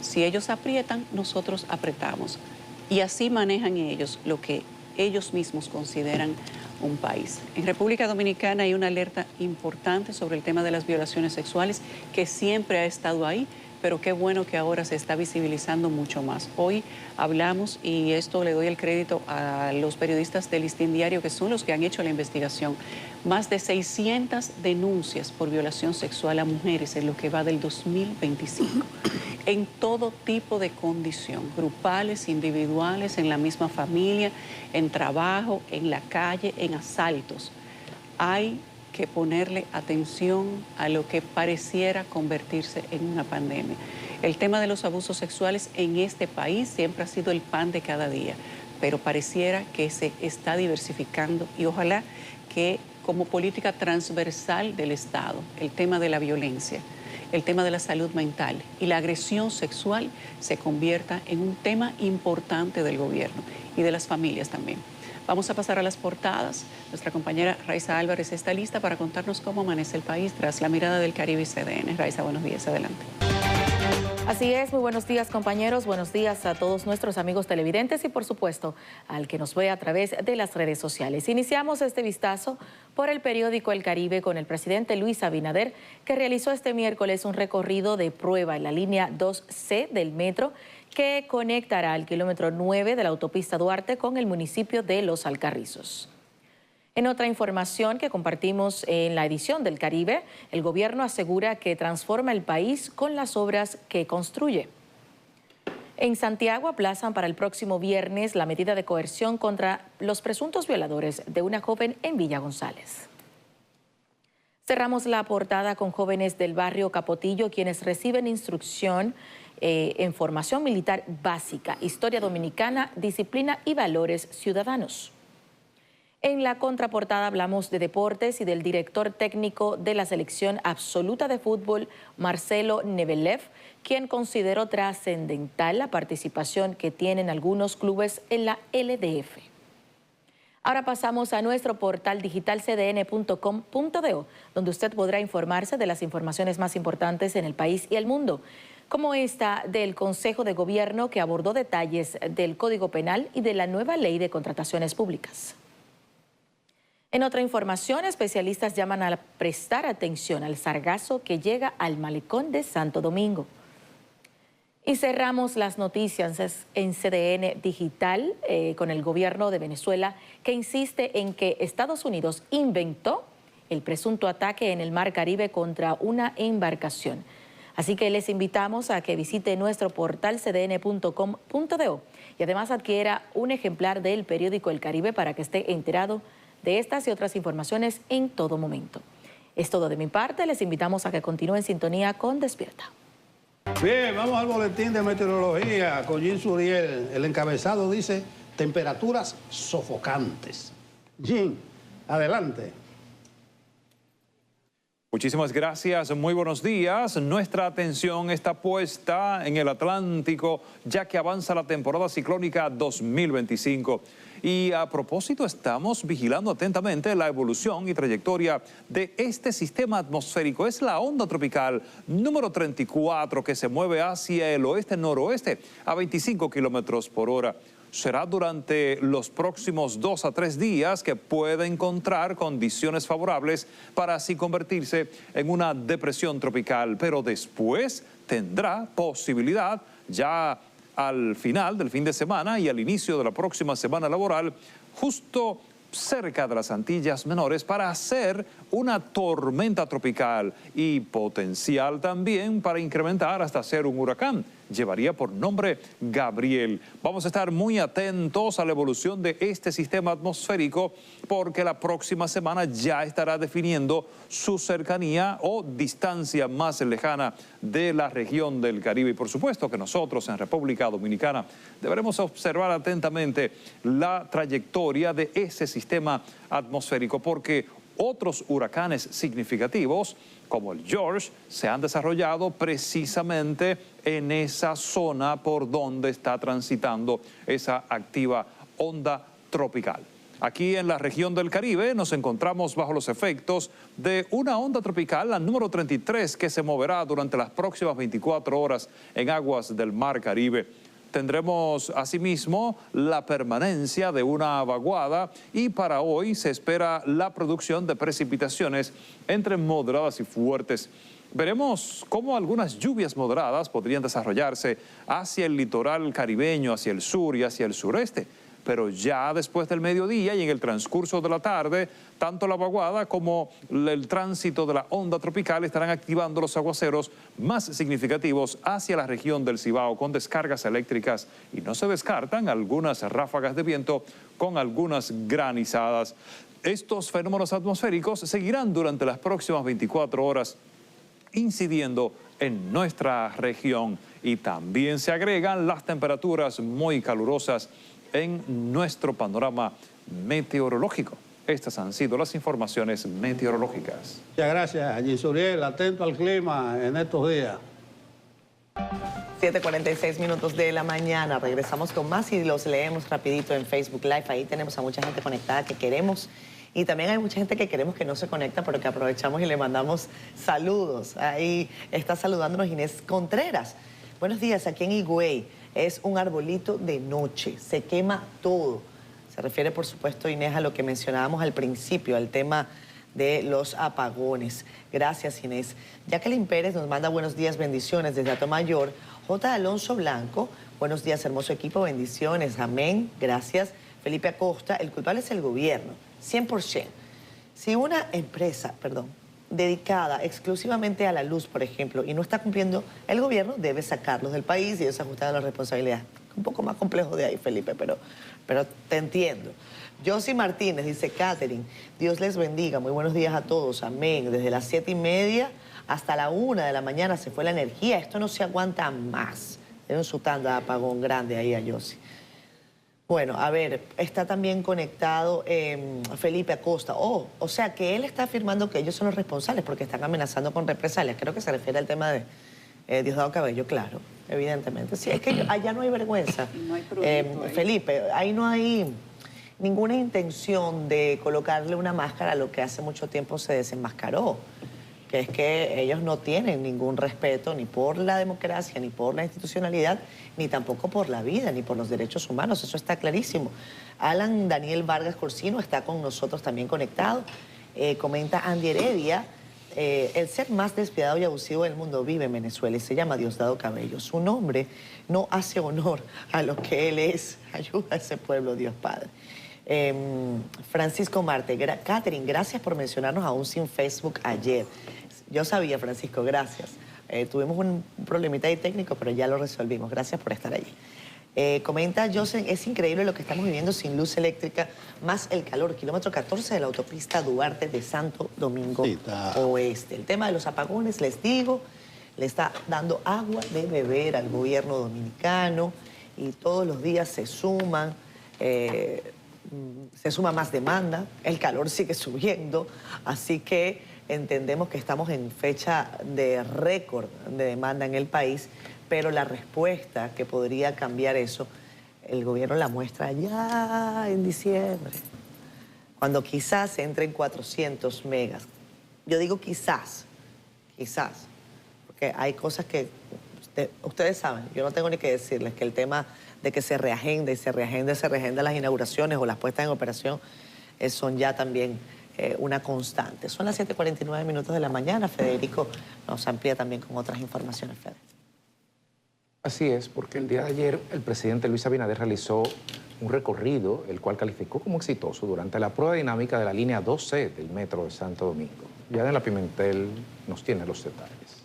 si ellos aprietan, nosotros apretamos. Y así manejan ellos lo que ellos mismos consideran un país. En República Dominicana hay una alerta importante sobre el tema de las violaciones sexuales que siempre ha estado ahí, pero qué bueno que ahora se está visibilizando mucho más. Hoy hablamos, y esto le doy el crédito a los periodistas del Listín Diario, que son los que han hecho la investigación, más de 600 denuncias por violación sexual a mujeres en lo que va del 2025, en todo tipo de condición, grupales, individuales, en la misma familia, en trabajo, en la calle, en asaltos. Hay que ponerle atención a lo que pareciera convertirse en una pandemia. El tema de los abusos sexuales en este país siempre ha sido el pan de cada día, pero pareciera que se está diversificando y ojalá que como política transversal del Estado, el tema de la violencia, el tema de la salud mental y la agresión sexual se convierta en un tema importante del gobierno y de las familias también. Vamos a pasar a las portadas. Nuestra compañera Raiza Álvarez está lista para contarnos cómo amanece el país tras la mirada del Caribe y CDN. Raiza, buenos días, adelante. Así es, muy buenos días compañeros, buenos días a todos nuestros amigos televidentes y por supuesto al que nos ve a través de las redes sociales. Iniciamos este vistazo por el periódico El Caribe con el presidente Luis Abinader, que realizó este miércoles un recorrido de prueba en la línea 2C del metro que conectará al kilómetro 9 de la autopista Duarte con el municipio de Los Alcarrizos. En otra información que compartimos en la edición del Caribe, el gobierno asegura que transforma el país con las obras que construye. En Santiago aplazan para el próximo viernes la medida de coerción contra los presuntos violadores de una joven en Villa González. Cerramos la portada con jóvenes del barrio Capotillo, quienes reciben instrucción en formación militar básica, historia dominicana, disciplina y valores ciudadanos. En la contraportada hablamos de deportes y del director técnico de la selección absoluta de fútbol, Marcelo Nebelev, quien consideró trascendental la participación que tienen algunos clubes en la LDF. Ahora pasamos a nuestro portal digital cdn.com.do, donde usted podrá informarse de las informaciones más importantes en el país y el mundo, como esta del Consejo de Gobierno que abordó detalles del Código Penal y de la nueva Ley de Contrataciones Públicas. En otra información, especialistas llaman a prestar atención al sargazo que llega al malecón de Santo Domingo. Y cerramos las noticias en CDN Digital con el gobierno de Venezuela, que insiste en que Estados Unidos inventó el presunto ataque en el Mar Caribe contra una embarcación. Así que les invitamos a que visite nuestro portal cdn.com.do y además adquiera un ejemplar del periódico El Caribe para que esté enterado de estas y otras informaciones en todo momento. Es todo de mi parte, les invitamos a que continúen en sintonía con Despierta. Bien, vamos al boletín de meteorología con Jim Suriel. El encabezado dice temperaturas sofocantes. Jim, adelante. Muchísimas gracias, muy buenos días. Nuestra atención está puesta en el Atlántico, ya que avanza la temporada ciclónica 2025. Y a propósito, estamos vigilando atentamente la evolución y trayectoria de este sistema atmosférico. Es la onda tropical número 34 que se mueve hacia el oeste-noroeste a 25 kilómetros por hora. Será durante los próximos 2 a 3 días que puede encontrar condiciones favorables para así convertirse en una depresión tropical, pero después tendrá posibilidad ya al final del fin de semana y al inicio de la próxima semana laboral, justo cerca de las Antillas Menores, para hacer una tormenta tropical y potencial también para incrementar hasta ser un huracán. llevaría por nombre Gabriel. Vamos a estar muy atentos a la evolución de este sistema atmosférico porque la próxima semana ya estará definiendo su cercanía o distancia más lejana de la región del Caribe. Y por supuesto que nosotros en República Dominicana deberemos observar atentamente la trayectoria de ese sistema atmosférico porque otros huracanes significativos, como el George, se han desarrollado precisamente en esa zona por donde está transitando esa activa onda tropical. Aquí en la región del Caribe nos encontramos bajo los efectos de una onda tropical, la número 33, que se moverá durante las próximas 24 horas en aguas del Mar Caribe. Tendremos asimismo la permanencia de una vaguada y para hoy se espera la producción de precipitaciones entre moderadas y fuertes. Veremos cómo algunas lluvias moderadas podrían desarrollarse hacia el litoral caribeño, hacia el sur y hacia el sureste. Pero ya después del mediodía y en el transcurso de la tarde, tanto la vaguada como el tránsito de la onda tropical estarán activando los aguaceros más significativos hacia la región del Cibao con descargas eléctricas y no se descartan algunas ráfagas de viento con algunas granizadas. Estos fenómenos atmosféricos seguirán durante las próximas 24 horas incidiendo en nuestra región y también se agregan las temperaturas muy calurosas en nuestro panorama meteorológico. Estas han sido las informaciones meteorológicas. Muchas gracias, Gisuriel. Atento al clima en estos días. 7:46 minutos de la mañana. Regresamos con más y los leemos rapidito en Facebook Live. Ahí tenemos a mucha gente conectada que queremos. Y también hay mucha gente que queremos que no se conecta, pero que aprovechamos y le mandamos saludos. Ahí está saludándonos Inés Contreras. Buenos días, aquí en Higüey. Es un arbolito de noche, se quema todo. Se refiere, por supuesto, Inés, a lo que mencionábamos al principio, al tema de los apagones. Gracias, Inés. Jacqueline Pérez nos manda buenos días, bendiciones desde Atomayor. J. Alonso Blanco, buenos días, hermoso equipo, bendiciones, amén, gracias. Felipe Acosta, el culpable es el gobierno, 100%. Si una empresa, dedicada exclusivamente a la luz, por ejemplo, y no está cumpliendo, el gobierno debe sacarlos del país y ellos ajustan la responsabilidad. Un poco más complejo de ahí, Felipe, pero te entiendo. Josie Martínez dice, Catherine, Dios les bendiga, muy buenos días a todos, amén. Desde las 7:30 hasta la 1 de la mañana se fue la energía, esto no se aguanta más. Tiene su tanda de apagón grande ahí a Josie. Bueno, a ver, está también conectado Felipe Acosta. O sea que él está afirmando que ellos son los responsables porque están amenazando con represalias. Creo que se refiere al tema de Diosdado Cabello, claro, evidentemente. Sí, es que allá no hay vergüenza. No hay producto ahí. Felipe, ahí no hay ninguna intención de colocarle una máscara a lo que hace mucho tiempo se desenmascaró, que es que ellos no tienen ningún respeto ni por la democracia, ni por la institucionalidad, ni tampoco por la vida, ni por los derechos humanos. Eso está clarísimo. Alan Daniel Vargas Corsino está con nosotros también conectado. Comenta Andy Heredia, el ser más despiadado y abusivo del mundo vive en Venezuela y se llama Diosdado Cabello. Su nombre no hace honor a lo que él es. Ayuda a ese pueblo, Dios Padre. Francisco Marte, Catherine, gracias por mencionarnos aún sin Facebook ayer. Yo sabía, Francisco, gracias. Tuvimos un problemita ahí técnico, pero ya lo resolvimos. Gracias por estar allí. Comenta Joseph, es increíble lo que estamos viviendo sin luz eléctrica, más el calor. Kilómetro 14 de la autopista Duarte de Santo Domingo Oeste. El tema de los apagones, les digo, le está dando agua de beber al gobierno dominicano y todos los días se suma más demanda, el calor sigue subiendo, así que entendemos que estamos en fecha de récord de demanda en el país, pero la respuesta que podría cambiar eso, el gobierno la muestra ya en diciembre, cuando quizás entre en 400 megas. Yo digo quizás, porque hay cosas que ustedes saben, yo no tengo ni que decirles que el tema de que se reagenda las inauguraciones o las puestas en operación son ya también una constante. Son las 7:49 minutos de la mañana. Federico nos amplía también con otras informaciones, Fede. Así es, porque el día de ayer el presidente Luis Abinader realizó un recorrido, el cual calificó como exitoso durante la prueba dinámica de la línea 2C del Metro de Santo Domingo. Yanela Pimentel nos tiene los detalles.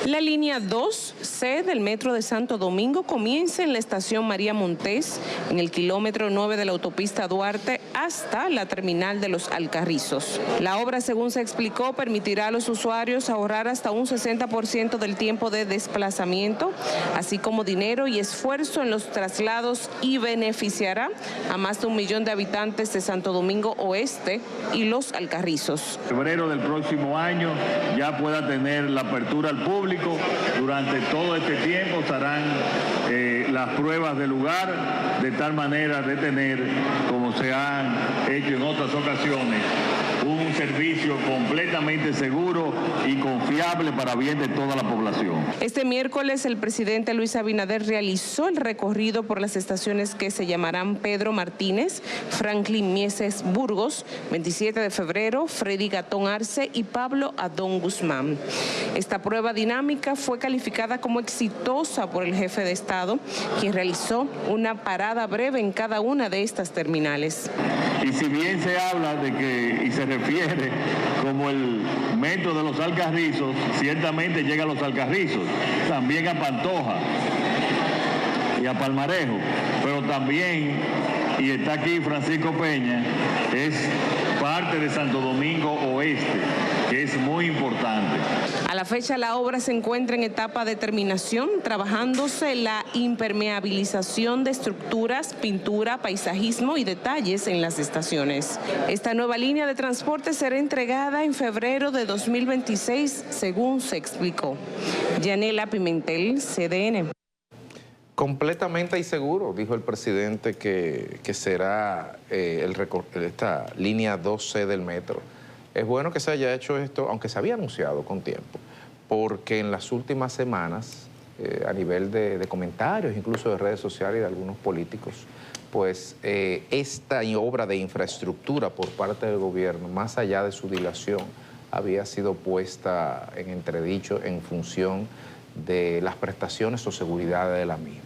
La línea 2C del Metro de Santo Domingo comienza en la estación María Montés, en el kilómetro 9 de la autopista Duarte, hasta la terminal de Los Alcarrizos. La obra, según se explicó, permitirá a los usuarios ahorrar hasta un 60% del tiempo de desplazamiento, así como dinero y esfuerzo en los traslados, y beneficiará a más de 1 millón de habitantes de Santo Domingo Oeste y Los Alcarrizos. En febrero del próximo año ya pueda tener la apertura al público. Durante todo este tiempo estarán las pruebas del lugar, de tal manera de tener, como se han hecho en otras ocasiones, un servicio completamente seguro y confiable para bien de toda la población. Este miércoles el presidente Luis Abinader realizó el recorrido por las estaciones que se llamarán Pedro Martínez, Franklin Mieses Burgos, 27 de febrero, Freddy Gatón Arce y Pablo Adón Guzmán. Esta prueba dinámica fue calificada como exitosa por el jefe de Estado, quien realizó una parada breve en cada una de estas terminales. Y si bien se habla de que, y se refiere como el metro de Los Alcarrizos, ciertamente llega a Los Alcarrizos, también a Pantoja y a Palmarejo, pero también, y está aquí Francisco Peña, es parte de Santo Domingo Oeste, que es muy importante. A la fecha la obra se encuentra en etapa de terminación, trabajándose la impermeabilización de estructuras, pintura, paisajismo y detalles en las estaciones. Esta nueva línea de transporte será entregada en febrero de 2026, según se explicó. Yanela Pimentel, CDN. Completamente y seguro, dijo el presidente que será esta línea 2C del metro. Es bueno que se haya hecho esto, aunque se había anunciado con tiempo, porque en las últimas semanas, a nivel de comentarios, incluso de redes sociales y de algunos políticos, pues esta obra de infraestructura por parte del gobierno, más allá de su dilación, había sido puesta en entredicho en función de las prestaciones o seguridad de la misma.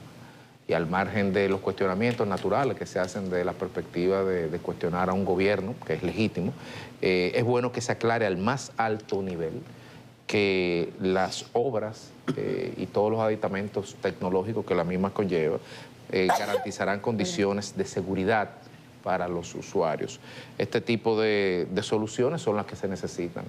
Y al margen de los cuestionamientos naturales que se hacen de la perspectiva de cuestionar a un gobierno, que es legítimo, es bueno que se aclare al más alto nivel que las obras y todos los aditamentos tecnológicos que la misma conlleva garantizarán condiciones de seguridad para los usuarios. Este tipo de soluciones son las que se necesitan.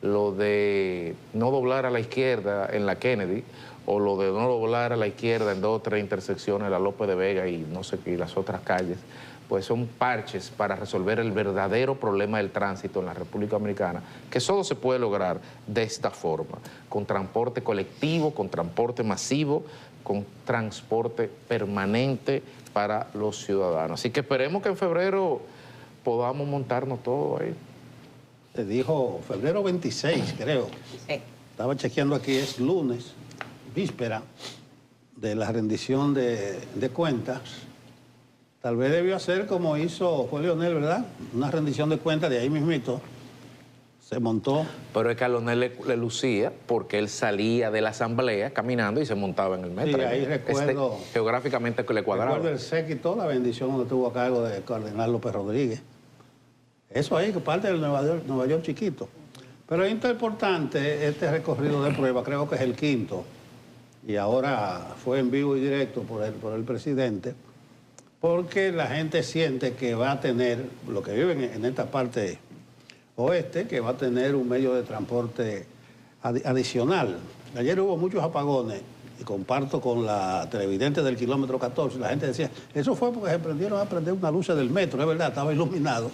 Lo de no doblar a la izquierda en la Kennedy, o lo de no doblar a la izquierda en 2 o 3 intersecciones, la López de Vega y no sé qué, y las otras calles, pues son parches para resolver el verdadero problema del tránsito en la República Dominicana, que solo se puede lograr de esta forma, con transporte colectivo, con transporte masivo, con transporte permanente para los ciudadanos. Así que esperemos que en febrero podamos montarnos todo ahí. Te dijo febrero 26, creo. Sí. Estaba chequeando aquí, es lunes, víspera de la rendición de cuentas. Tal vez debió hacer como hizo, fue Leonel, ¿verdad? Una rendición de cuentas de ahí mismito. Se montó. Pero es que a Leonel le lucía porque él salía de la asamblea caminando y se montaba en el metro. Sí, ahí recuerdo. Geográficamente que le cuadraba. Recuerdo el séquito, la bendición donde estuvo a cargo de Cardenal López Rodríguez. Eso ahí, que parte del Nueva York chiquito. Pero es importante este recorrido de prueba, creo que es el 5º. Y ahora fue en vivo y directo por el presidente, porque la gente siente que va a tener, lo que viven en esta parte oeste, que va a tener un medio de transporte adicional. Ayer hubo muchos apagones, y comparto con la televidente del kilómetro 14, la gente decía, eso fue porque se prendieron a prender una luz del metro, es verdad, estaba iluminado.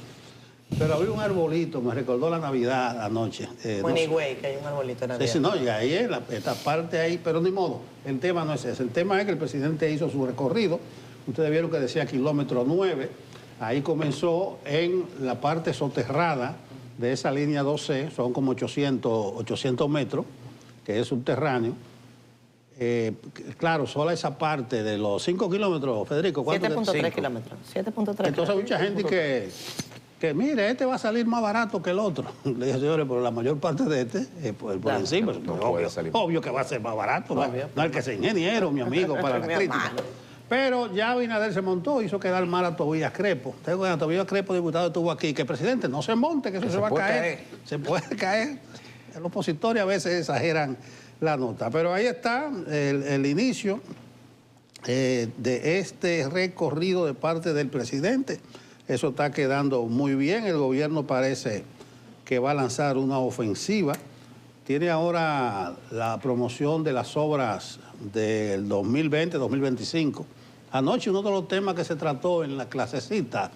Pero había un arbolito, me recordó la Navidad anoche. Bueno, güey, que hay un arbolito de Navidad. Sí, no, y ahí es esta parte ahí, pero ni modo, el tema no es ese. El tema es que el presidente hizo su recorrido. Ustedes vieron que decía kilómetro 9. Ahí comenzó en la parte soterrada de esa línea 12, son como 800 metros, que es subterráneo. Claro, solo esa parte de los 5 kilómetros, Federico. 7.3 kilómetros. 7.3. Entonces hay mucha gente que mire, este va a salir más barato que el otro. Le dije, señores, pero la mayor parte de este es por claro, encima. No puede salir. Obvio que va a ser más barato. No el que sea ingeniero, mi amigo, para la crítica. Pero ya Abinader se montó, hizo quedar mal a Tobías Crespo. Cuando Tobías Crespo, diputado, estuvo aquí, que el presidente no se monte, que eso se va a caer. Se puede caer. Los opositores a veces exageran la nota. Pero ahí está el inicio de este recorrido de parte del presidente. Eso está quedando muy bien. El gobierno parece que va a lanzar una ofensiva. Tiene ahora la promoción de las obras del 2020-2025. Anoche uno de los temas que se trató en la clasecita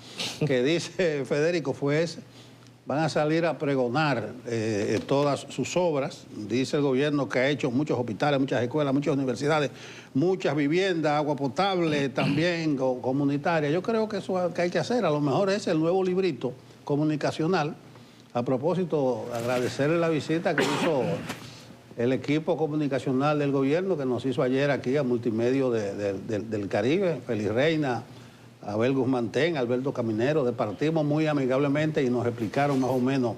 que dice Federico fue ese. Van a salir a pregonar todas sus obras. Dice el gobierno que ha hecho muchos hospitales, muchas escuelas, muchas universidades, muchas viviendas, agua potable también comunitaria. Yo creo que eso es que hay que hacer. A lo mejor es el nuevo librito comunicacional. A propósito, agradecerle la visita que hizo el equipo comunicacional del gobierno que nos hizo ayer aquí a Multimedio del Caribe, Feliz Reina, Abel Guzmán Ten, Alberto Caminero. Departimos muy amigablemente y nos explicaron más o menos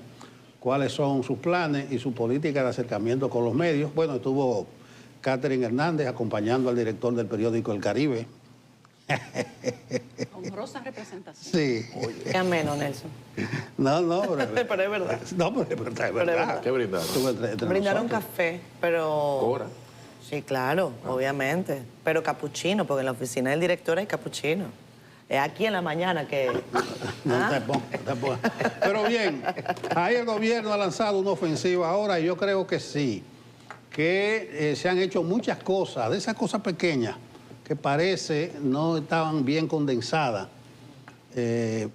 cuáles son sus planes y su política de acercamiento con los medios. Bueno, estuvo Catherine Hernández acompañando al director del periódico El Caribe. Honrosa representación. Sí. Qué ameno, Nelson. No, pero es verdad. No, pero es verdad. ¿Qué brindaron? Brindaron café, pero... Cora. Sí, claro, obviamente. Pero capuchino, porque en la oficina del director hay capuchino. Es aquí en la mañana que... No te pongas. Pero bien, ahí el gobierno ha lanzado una ofensiva ahora y yo creo que sí, que se han hecho muchas cosas, de esas cosas pequeñas que parece no estaban bien condensadas,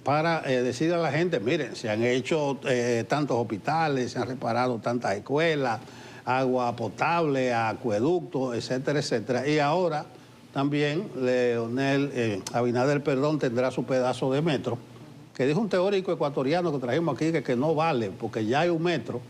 para decir a la gente, miren, se han hecho tantos hospitales, se han reparado tantas escuelas, agua potable, acueductos, etcétera, etcétera. Y ahora también Leonel Abinader, tendrá su pedazo de metro, que dijo un teórico ecuatoriano que trajimos aquí que no vale, porque ya hay un metro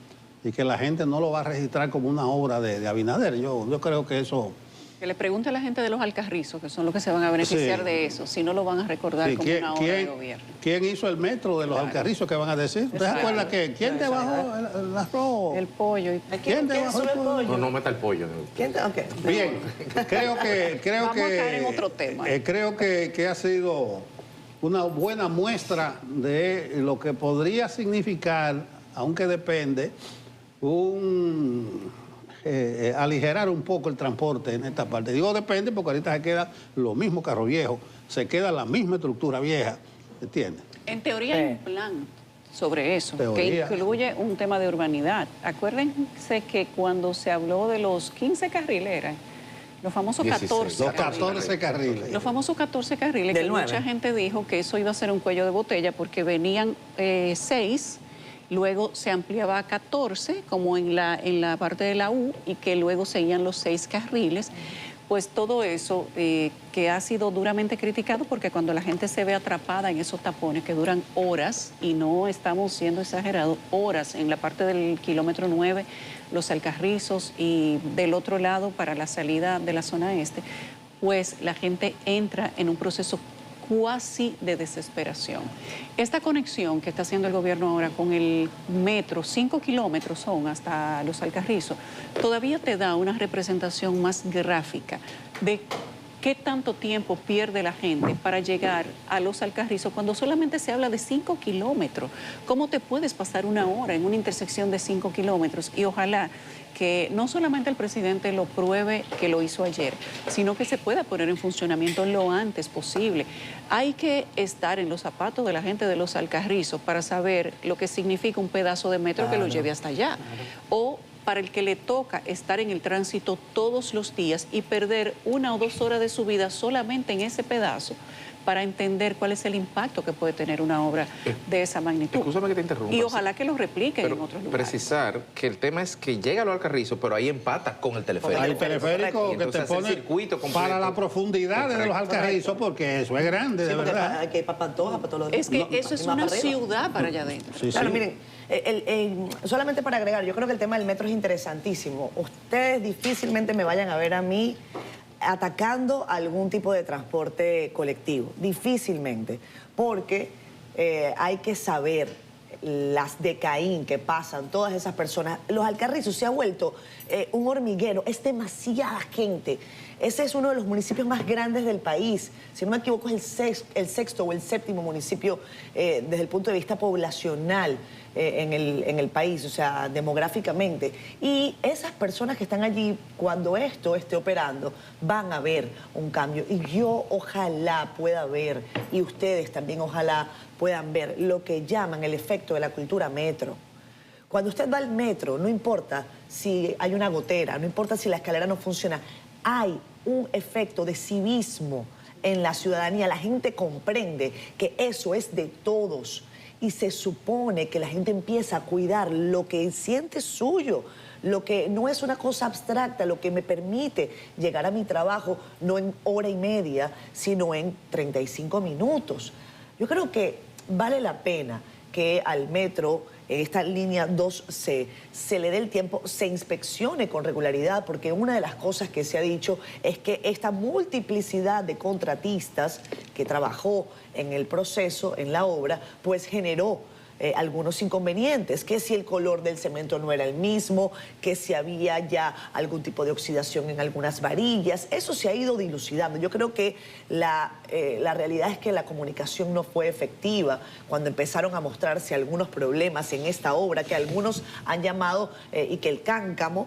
y que la gente no lo va a registrar como una obra de Abinader. Yo creo que eso... Que le pregunte a la gente de los Alcarrizos, que son los que se van a beneficiar de eso, si no lo van a recordar como una obra de gobierno. ¿Quién hizo el metro de los Alcarrizos que van a decir? ¿Usted se acuerda que quién te bajó el arroz? El pollo. ¿Quién te bajó el pollo? No meta el pollo. Okay. Bien, creo que Vamos a caer en otro tema. Creo que ha sido una buena muestra de lo que podría significar, aunque depende, aligerar un poco el transporte en esta parte. Digo depende porque ahorita se queda lo mismo carro viejo, se queda la misma estructura vieja, ¿entiendes? En teoría hay un plan sobre eso, Teoría. que incluye un tema de urbanidad. Acuérdense que cuando se habló de los 15 carriles, eran los famosos 14 Los 14 carriles. Los famosos 14 carriles, Del que 9. mucha gente dijo que eso iba a ser un cuello de botella porque venían 6, luego se ampliaba a 14, como en la parte de la U, y que luego seguían los 6 carriles. Pues todo eso que ha sido duramente criticado, porque cuando la gente se ve atrapada en esos tapones que duran horas, y no estamos siendo exagerados, horas en la parte del kilómetro 9, los Alcarrizos, y del otro lado para la salida de la zona este, pues la gente entra en un proceso cuasi de desesperación. Esta conexión que está haciendo el gobierno ahora con el metro, 5 kilómetros son hasta los Alcarrizos, todavía te da una representación más gráfica de qué tanto tiempo pierde la gente para llegar a los Alcarrizos cuando solamente se habla de 5 kilómetros. ¿Cómo te puedes pasar una hora en una intersección de 5 kilómetros? Y ojalá que no solamente el presidente lo pruebe que lo hizo ayer, sino que se pueda poner en funcionamiento lo antes posible. Hay que estar en los zapatos de la gente de los Alcarrizos para saber lo que significa un pedazo de metro que lo lleve hasta allá. O para el que le toca estar en el tránsito todos los días y perder 1 o 2 horas de su vida solamente en ese pedazo, para entender cuál es el impacto que puede tener una obra de esa magnitud. Escúchame que te interrumpa. Y ojalá que lo repliquen en otros lugares. Precisar que el tema es que llega a los Alcarrizos, pero ahí empata con el teleférico. Hay teleférico que te pone circuito completo. para la profundidad de los Alcarrizos, porque eso es grande, de verdad. Hay que ir para Pantoja, para todos los... Es que eso es una ciudad para allá adentro. Sí, Claro, sí. miren, solamente para agregar, yo creo que el tema del metro es interesantísimo. Ustedes difícilmente me vayan a ver a mí atacando algún tipo de transporte colectivo, difícilmente, porque hay que saber las de Caín que pasan, todas esas personas. Los Alcarrizos se ha vuelto un hormiguero, es demasiada gente. Ese es uno de los municipios más grandes del país. Si no me equivoco, es el sexto o el séptimo municipio desde el punto de vista poblacional en el país, o sea, demográficamente. Y esas personas que están allí, cuando esto esté operando, van a ver un cambio. Y yo ojalá pueda ver, y ustedes también ojalá puedan ver, lo que llaman el efecto de la cultura metro. Cuando usted va al metro, no importa si hay una gotera, no importa si la escalera no funciona, hay un efecto de civismo en la ciudadanía. La gente comprende que eso es de todos y se supone que la gente empieza a cuidar lo que siente suyo, lo que no es una cosa abstracta, lo que me permite llegar a mi trabajo no en hora y media, sino en 35 minutos. Yo creo que vale la pena que al metro, esta línea 2C, se le dé el tiempo, se inspeccione con regularidad, porque una de las cosas que se ha dicho es que esta multiplicidad de contratistas que trabajó en el proceso, en la obra, pues generó algunos inconvenientes, que si el color del cemento no era el mismo, que si había ya algún tipo de oxidación en algunas varillas. Eso se ha ido dilucidando. Yo creo que la realidad es que la comunicación no fue efectiva cuando empezaron a mostrarse algunos problemas en esta obra, que algunos han llamado y que el cáncamo.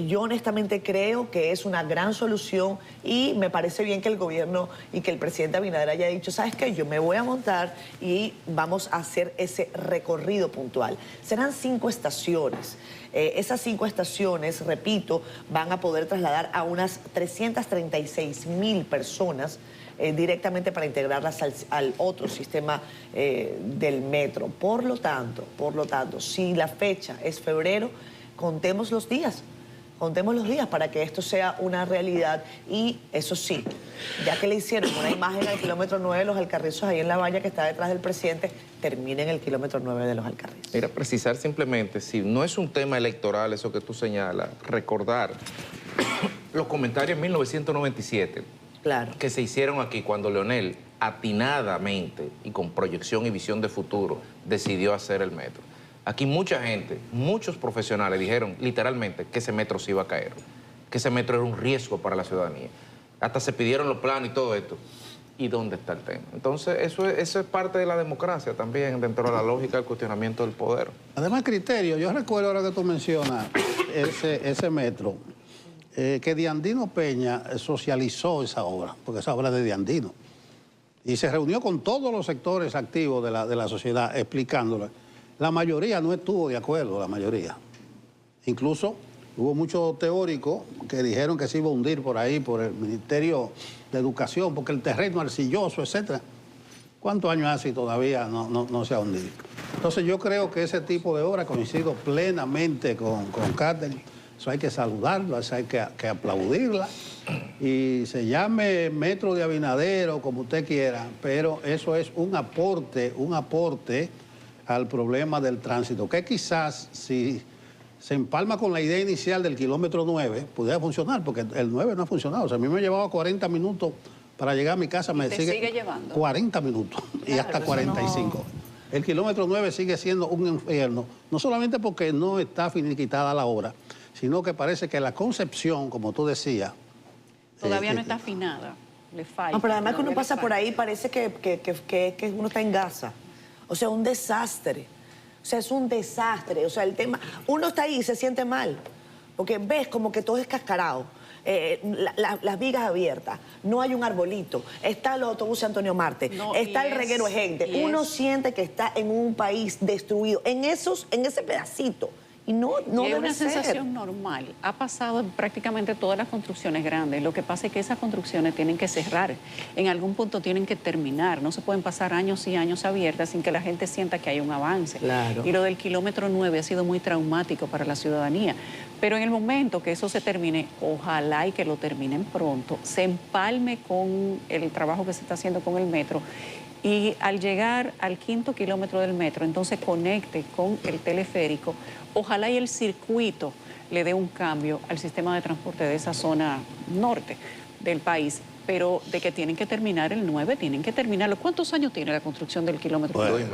Yo honestamente creo que es una gran solución y me parece bien que el gobierno y que el presidente Abinader haya dicho, ¿sabes qué? Yo me voy a montar y vamos a hacer ese recorrido puntual. Serán 5 estaciones. Esas 5 estaciones, repito, van a poder trasladar a unas 336.000 personas directamente para integrarlas al otro sistema del metro. Por lo tanto, si la fecha es febrero, contemos los días. Contemos los días para que esto sea una realidad y eso sí, ya que le hicieron una imagen al kilómetro 9 de los Alcarrizos ahí en la valla que está detrás del presidente, terminen el kilómetro 9 de los Alcarrizos. Mira, precisar simplemente, si no es un tema electoral eso que tú señalas, recordar los comentarios en 1997 claro, que se hicieron aquí cuando Leonel atinadamente y con proyección y visión de futuro decidió hacer el metro. Aquí mucha gente, muchos profesionales dijeron literalmente que ese metro se iba a caer, que ese metro era un riesgo para la ciudadanía. Hasta se pidieron los planos y todo esto. ¿Y dónde está el tema? Entonces, eso es parte de la democracia también, dentro de la lógica del cuestionamiento del poder. Además, criterio, yo recuerdo ahora que tú mencionas ese metro, que Diandino Peña socializó esa obra, porque esa obra es de Diandino, y se reunió con todos los sectores activos de la sociedad explicándole. La mayoría no estuvo de acuerdo, la mayoría. Incluso hubo muchos teóricos que dijeron que se iba a hundir por ahí, por el Ministerio de Educación, porque el terreno arcilloso, etc. ¿Cuántos años hace y todavía no se ha hundido? Entonces yo creo que ese tipo de obra, coincido plenamente con Catherine, eso hay que saludarlo, eso hay que aplaudirla. Y se llame Metro de Abinader o como usted quiera, pero eso es un aporte al problema del tránsito, que quizás si se empalma con la idea inicial del kilómetro 9, pudiera funcionar, porque el 9 no ha funcionado. O sea, a mí me llevaba 40 minutos para llegar a mi casa, me sigue llevando 40 minutos claro, y hasta 45. No. El kilómetro 9 sigue siendo un infierno, no solamente porque no está finiquitada la obra, sino que parece que la concepción, como tú decías... Todavía no está afinada, le falta. No, pero además que uno pasa por ahí parece que uno está en Gaza. O sea, un desastre. O sea, es un desastre. O sea, el tema... Uno está ahí y se siente mal. Porque ves como que todo es cascarado. Las vigas abiertas. No hay un arbolito. Está los autobuses Antonio Marte. No, está el reguero de gente. Uno siente que está en un país destruido. En ese pedacito. Y no es una sensación normal. Ha pasado en prácticamente todas las construcciones grandes. Lo que pasa es que esas construcciones tienen que cerrar. En algún punto tienen que terminar. No se pueden pasar años y años abiertas sin que la gente sienta que hay un avance. Claro. Y lo del kilómetro 9 ha sido muy traumático para la ciudadanía. Pero en el momento que eso se termine, ojalá y que lo terminen pronto, se empalme con el trabajo que se está haciendo con el metro. Y al llegar al 5.º kilómetro del metro, entonces conecte con el teleférico. Ojalá y el circuito le dé un cambio al sistema de transporte de esa zona norte del país. Pero de que tienen que terminar el 9, tienen que terminarlo. ¿Cuántos años tiene la construcción del kilómetro? 2,5.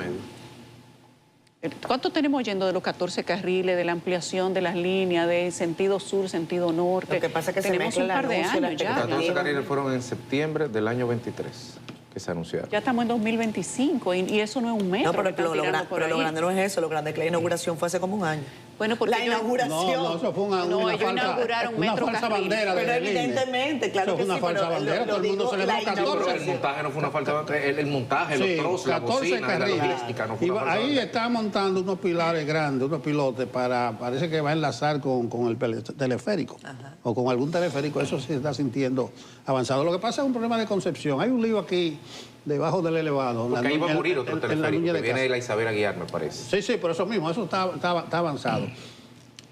¿Cuánto tenemos yendo de los 14 carriles, de la ampliación de las líneas, de sentido sur, sentido norte? Lo que pasa es que tenemos se un par de anuncio, años ya. Los 14 carriles fueron en septiembre del año 23 que se anunciaron. Ya estamos en 2025 y eso no es un metro. No, pero, que están tirando por ahí. lo grande no es eso, lo grande es que la inauguración fue hace como un año. Bueno, porque la inauguración. No, eso fue una No, ellos falsa, inauguraron una metro falsa carril. bandera. Pero de línea. evidentemente, claro Eso que fue sí, una falsa pero bandera, todo el mundo digo, celebró la 14. El montaje no fue una falta, el montaje, los troces, la 14 bocina, la carriles. logística, no fue Y una falta ahí bandera. está montando unos pilares grandes, unos pilotes, parece que va a enlazar con el teleférico. O con algún teleférico, eso se está sintiendo avanzado. Lo que pasa es un problema de concepción. Hay un lío aquí debajo del elevado. Porque ahí va a morir otro en la teleférico, línea que de viene casa. la Isabel Aguiar, me parece. Sí, sí, por eso mismo, eso está avanzado.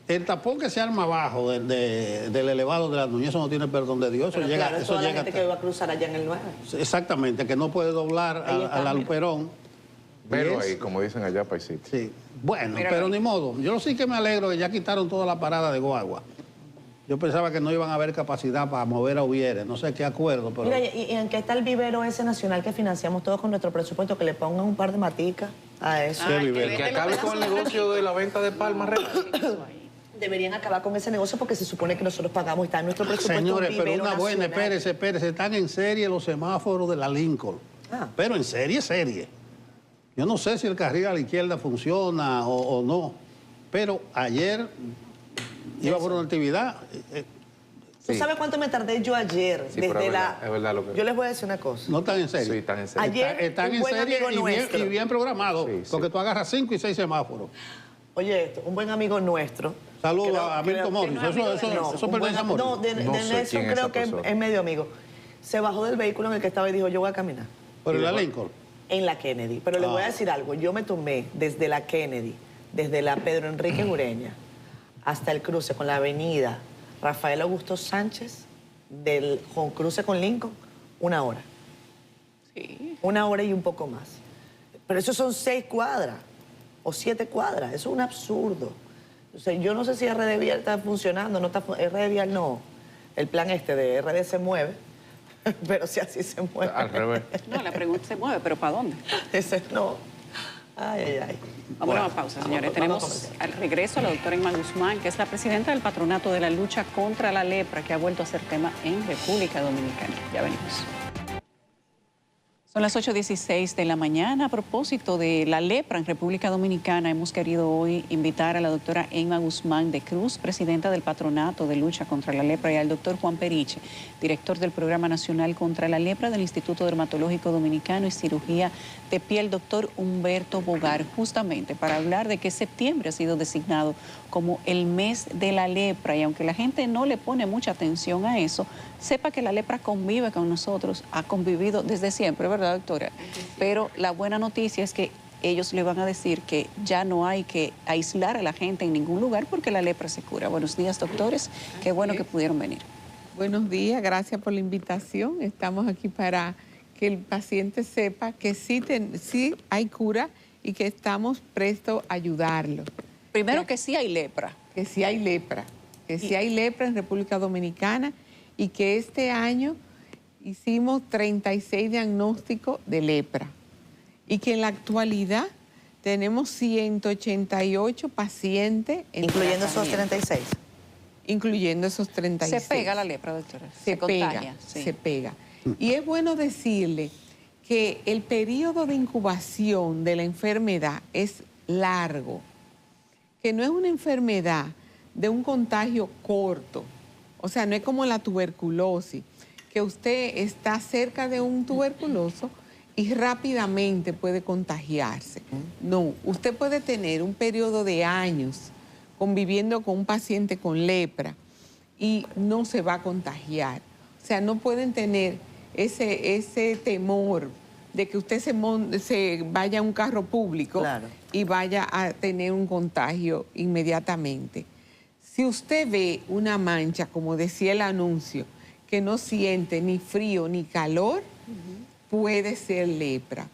El tapón que se arma abajo del elevado de la Núñez, eso no tiene perdón de Dios. Pero Eso llega, claro, es eso toda la llega gente que va a cruzar allá en el 9. exactamente, que no puede doblar Ahí está, al mira. Alperón. Pero Y es- ahí, como dicen allá, paisito. Sí, bueno, Mira, pero ni modo. Yo sí que me alegro que ya quitaron toda la parada de guagua. Yo pensaba que no iban a haber capacidad para mover a Uvieres, no sé qué acuerdo, pero... Mira, ¿y en qué está el vivero ese nacional que financiamos todos con nuestro presupuesto? Que le pongan un par de maticas a eso. Qué Ay, vivero. que Que vete acabe los con el pedazos negocio de la venta de palmas reales. Deberían acabar con ese negocio porque se supone que nosotros pagamos, está en nuestro presupuesto. Señores, un pero vivero una buena, nacional. espérese, están en serie los semáforos de la Lincoln. Ah. Pero en serie. Yo no sé si el carril a la izquierda funciona o no, pero ayer iba por una actividad. ¿Tú sabes cuánto me tardé yo ayer? Sí, pero desde es la... verdad, es verdad lo que- Yo les voy a decir una cosa. No están en serie. Sí, están en serio. Ayer, Están un en buen serie amigo nuestro. y bien programados, Sí, sí. porque tú agarras 5 y 6 semáforos. Oye, esto, un buen amigo nuestro. Saludos creo- a Milton creo que Morris. no es amigo Eso de- no, pertenece un buen a am- Morris. No, de No sé Nelson quién es creo esa que persona. es medio amigo. Se bajó del vehículo en el que estaba y dijo, yo voy a caminar. Pero la Lincoln. En la Kennedy. Pero les voy a decir algo. Yo me tomé desde la Kennedy, desde la Pedro Enrique Ureña, hasta el cruce con la avenida Rafael Augusto Sánchez, con cruce con Lincoln, 1 hora. Sí. 1 hora y un poco más. Pero eso son 6 cuadras o 7 cuadras. Eso es un absurdo. O sea, yo no sé si RD Vial está funcionando, no está RD Vial no. El plan este de RD se mueve, pero si así se mueve. Al revés. No, la pregunta se mueve, pero ¿para dónde? Ese no. Ay, ay, ay. Vamos a una pausa, señores. Tenemos al regreso a la doctora Emma Guzmán, que es la presidenta del Patronato de la Lucha contra la Lepra, que ha vuelto a ser tema en República Dominicana. Ya venimos. Son las 8:16 de la mañana. A propósito de la lepra en República Dominicana, hemos querido hoy invitar a la doctora Emma Guzmán de Cruz, presidenta del Patronato de Lucha contra la Lepra, y al doctor Juan Periche, director del Programa Nacional contra la Lepra del Instituto Dermatológico Dominicano y Cirugía de Piel, doctor Humberto Bogar, justamente para hablar de que septiembre ha sido designado como el mes de la lepra, y aunque la gente no le pone mucha atención a eso, sepa que la lepra convive con nosotros, ha convivido desde siempre, ¿verdad, doctora? Pero la buena noticia es que ellos le van a decir que ya no hay que aislar a la gente en ningún lugar porque la lepra se cura. Buenos días, doctores. Qué bueno que pudieron venir. Buenos días, gracias por la invitación. Estamos aquí para que el paciente sepa que sí hay cura y que estamos prestos a ayudarlo. Primero que sí hay lepra. Que sí hay lepra, que sí hay lepra en República Dominicana y que este año hicimos 36 diagnósticos de lepra y que en la actualidad tenemos 188 pacientes en Incluyendo esos tratamiento. 36. Incluyendo esos 36. Se pega la lepra, doctora. Se contagia. pega, Sí. se pega. Y es bueno decirle que el periodo de incubación de la enfermedad es largo, que no es una enfermedad de un contagio corto, o sea, no es como la tuberculosis, que usted está cerca de un tuberculoso y rápidamente puede contagiarse. No, usted puede tener un periodo de años conviviendo con un paciente con lepra y no se va a contagiar. O sea, no pueden tener ese temor de que usted se vaya a un carro público Claro. y vaya a tener un contagio inmediatamente. Si usted ve una mancha, como decía el anuncio, que no siente ni frío ni calor, puede ser lepra.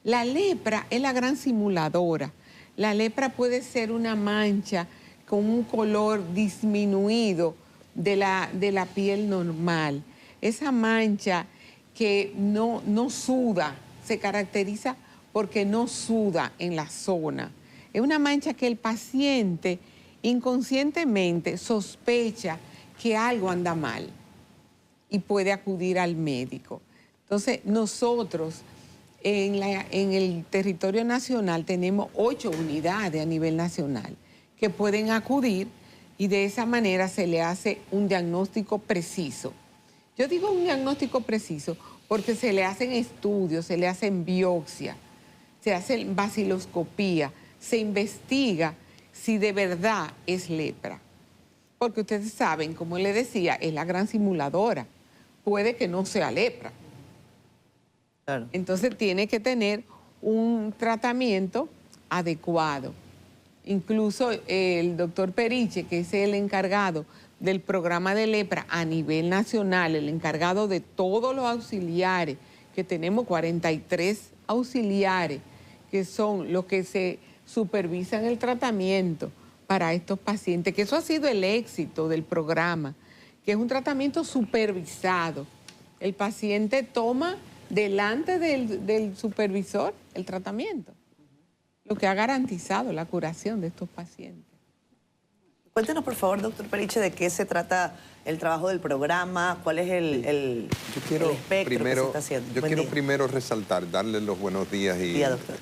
La lepra es la gran simuladora. La lepra puede ser una mancha con un color disminuido de la piel normal. Esa mancha que no suda, se caracteriza porque no suda en la zona. Es una mancha que el paciente inconscientemente sospecha que algo anda mal y puede acudir al médico. Entonces, nosotros en el territorio nacional tenemos 8 unidades a nivel nacional que pueden acudir y de esa manera se le hace un diagnóstico preciso. Yo digo un diagnóstico preciso porque se le hacen estudios, se le hacen biopsia, se hace vaciloscopía, se investiga si de verdad es lepra. Porque ustedes saben, como le decía, es la gran simuladora. Puede que no sea lepra. Claro. Entonces tiene que tener un tratamiento adecuado. Incluso el doctor Periche, que es el encargado del programa de lepra a nivel nacional, el encargado de todos los auxiliares, que tenemos 43 auxiliares, que son los que se supervisan el tratamiento para estos pacientes, que eso ha sido el éxito del programa, que es un tratamiento supervisado. El paciente toma delante del supervisor el tratamiento, lo que ha garantizado la curación de estos pacientes. Cuéntenos, por favor, doctor Periche, de qué se trata el trabajo del programa, cuál es el espectro que se está haciendo. Yo quiero primero resaltar, darles los buenos días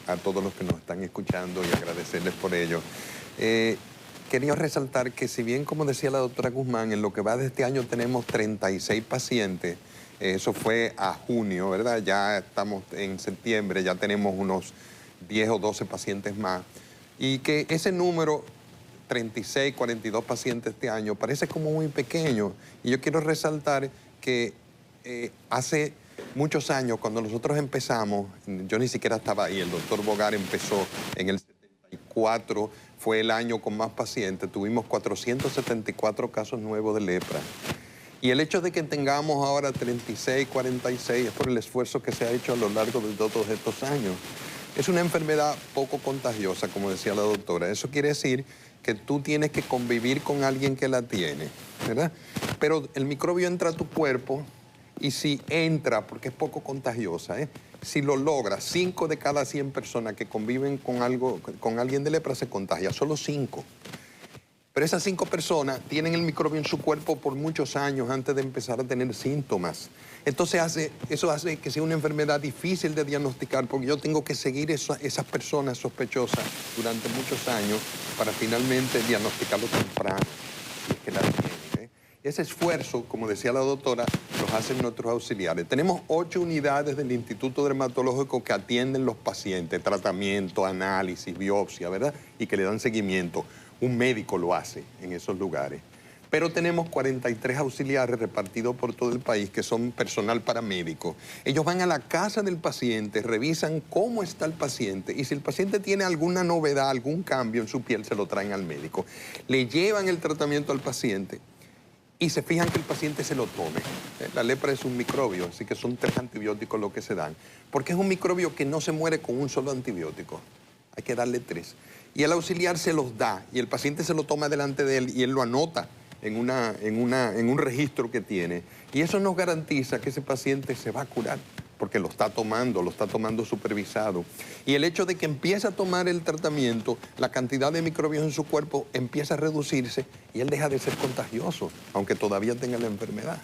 a todos los que nos están escuchando y agradecerles por ello. Quería resaltar que si bien, como decía la doctora Guzmán, en lo que va de este año tenemos 36 pacientes, eso fue a junio, ¿verdad? Ya estamos en septiembre, ya tenemos unos 10 o 12 pacientes más. Y que ese número, 36, 42 pacientes este año, parece como muy pequeño. Y yo quiero resaltar que hace muchos años, cuando nosotros empezamos, yo ni siquiera estaba ahí, el doctor Bogar empezó en el 74, fue el año con más pacientes, tuvimos 474 casos nuevos de lepra. Y el hecho de que tengamos ahora 36, 46 es por el esfuerzo que se ha hecho a lo largo de todos estos años. Es una enfermedad poco contagiosa, como decía la doctora. Eso quiere decir que tú tienes que convivir con alguien que la tiene, ¿verdad? Pero el microbio entra a tu cuerpo y si entra, porque es poco contagiosa, si lo logra, 5 de cada 100 personas que conviven con alguien de lepra se contagia, solo 5. Pero esas 5 personas tienen el microbio en su cuerpo por muchos años antes de empezar a tener síntomas. Entonces eso hace que sea una enfermedad difícil de diagnosticar porque yo tengo que seguir esas personas sospechosas durante muchos años para finalmente diagnosticarlo temprano. Si es que la tienen, Ese esfuerzo, como decía la doctora, los hacen nuestros auxiliares. Tenemos 8 unidades del Instituto Dermatológico que atienden los pacientes, tratamiento, análisis, biopsia, ¿verdad? Y que le dan seguimiento. Un médico lo hace en esos lugares. Pero tenemos 43 auxiliares repartidos por todo el país que son personal paramédico. Ellos van a la casa del paciente, revisan cómo está el paciente y si el paciente tiene alguna novedad, algún cambio en su piel, se lo traen al médico. Le llevan el tratamiento al paciente y se fijan que el paciente se lo tome. La lepra es un microbio, así que son 3 antibióticos los que se dan. Porque es un microbio que no se muere con un solo antibiótico. Hay que darle 3. Y el auxiliar se los da y el paciente se lo toma delante de él y él lo anota en un registro que tiene. Y eso nos garantiza que ese paciente se va a curar porque lo está tomando supervisado. Y el hecho de que empiece a tomar el tratamiento, la cantidad de microbios en su cuerpo empieza a reducirse y él deja de ser contagioso, aunque todavía tenga la enfermedad.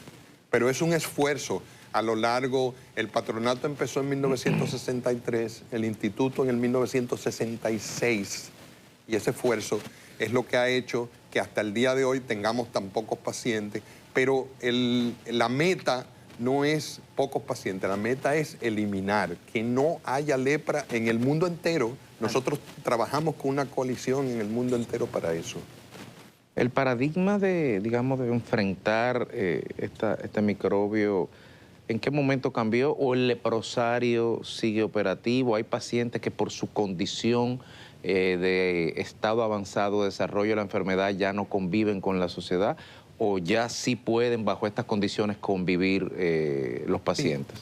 Pero es un esfuerzo. A lo largo, el patronato empezó en 1963, el instituto en el 1966. Y ese esfuerzo es lo que ha hecho que hasta el día de hoy tengamos tan pocos pacientes. Pero la meta no es pocos pacientes, la meta es eliminar, que no haya lepra en el mundo entero. Nosotros trabajamos con una coalición en el mundo entero para eso. El paradigma de enfrentar este microbio, ¿en qué momento cambió? ¿O el leprosario sigue operativo? ¿Hay pacientes que por su condición de estado avanzado de desarrollo de la enfermedad ya no conviven con la sociedad? ¿O ya sí pueden bajo estas condiciones convivir los pacientes?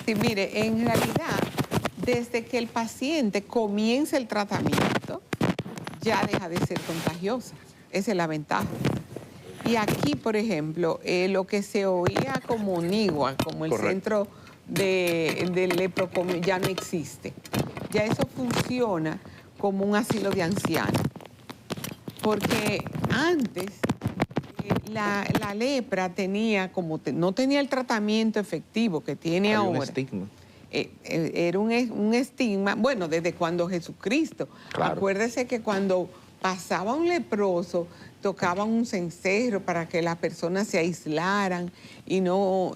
Sí, mire, en realidad, desde que el paciente comienza el tratamiento, ya deja de ser contagiosa. Esa es la ventaja. Y aquí, por ejemplo, lo que se oía como Nigua, como el centro de leprocomio, ya no existe. Ya eso funciona como un asilo de ancianos. Porque antes la lepra tenía, no tenía el tratamiento efectivo que tiene Hay ahora. un estigma. Era un estigma, bueno, desde cuando Jesucristo. Claro. Acuérdese que cuando pasaba un leproso, tocaban un cencerro para que las personas se aislaran y no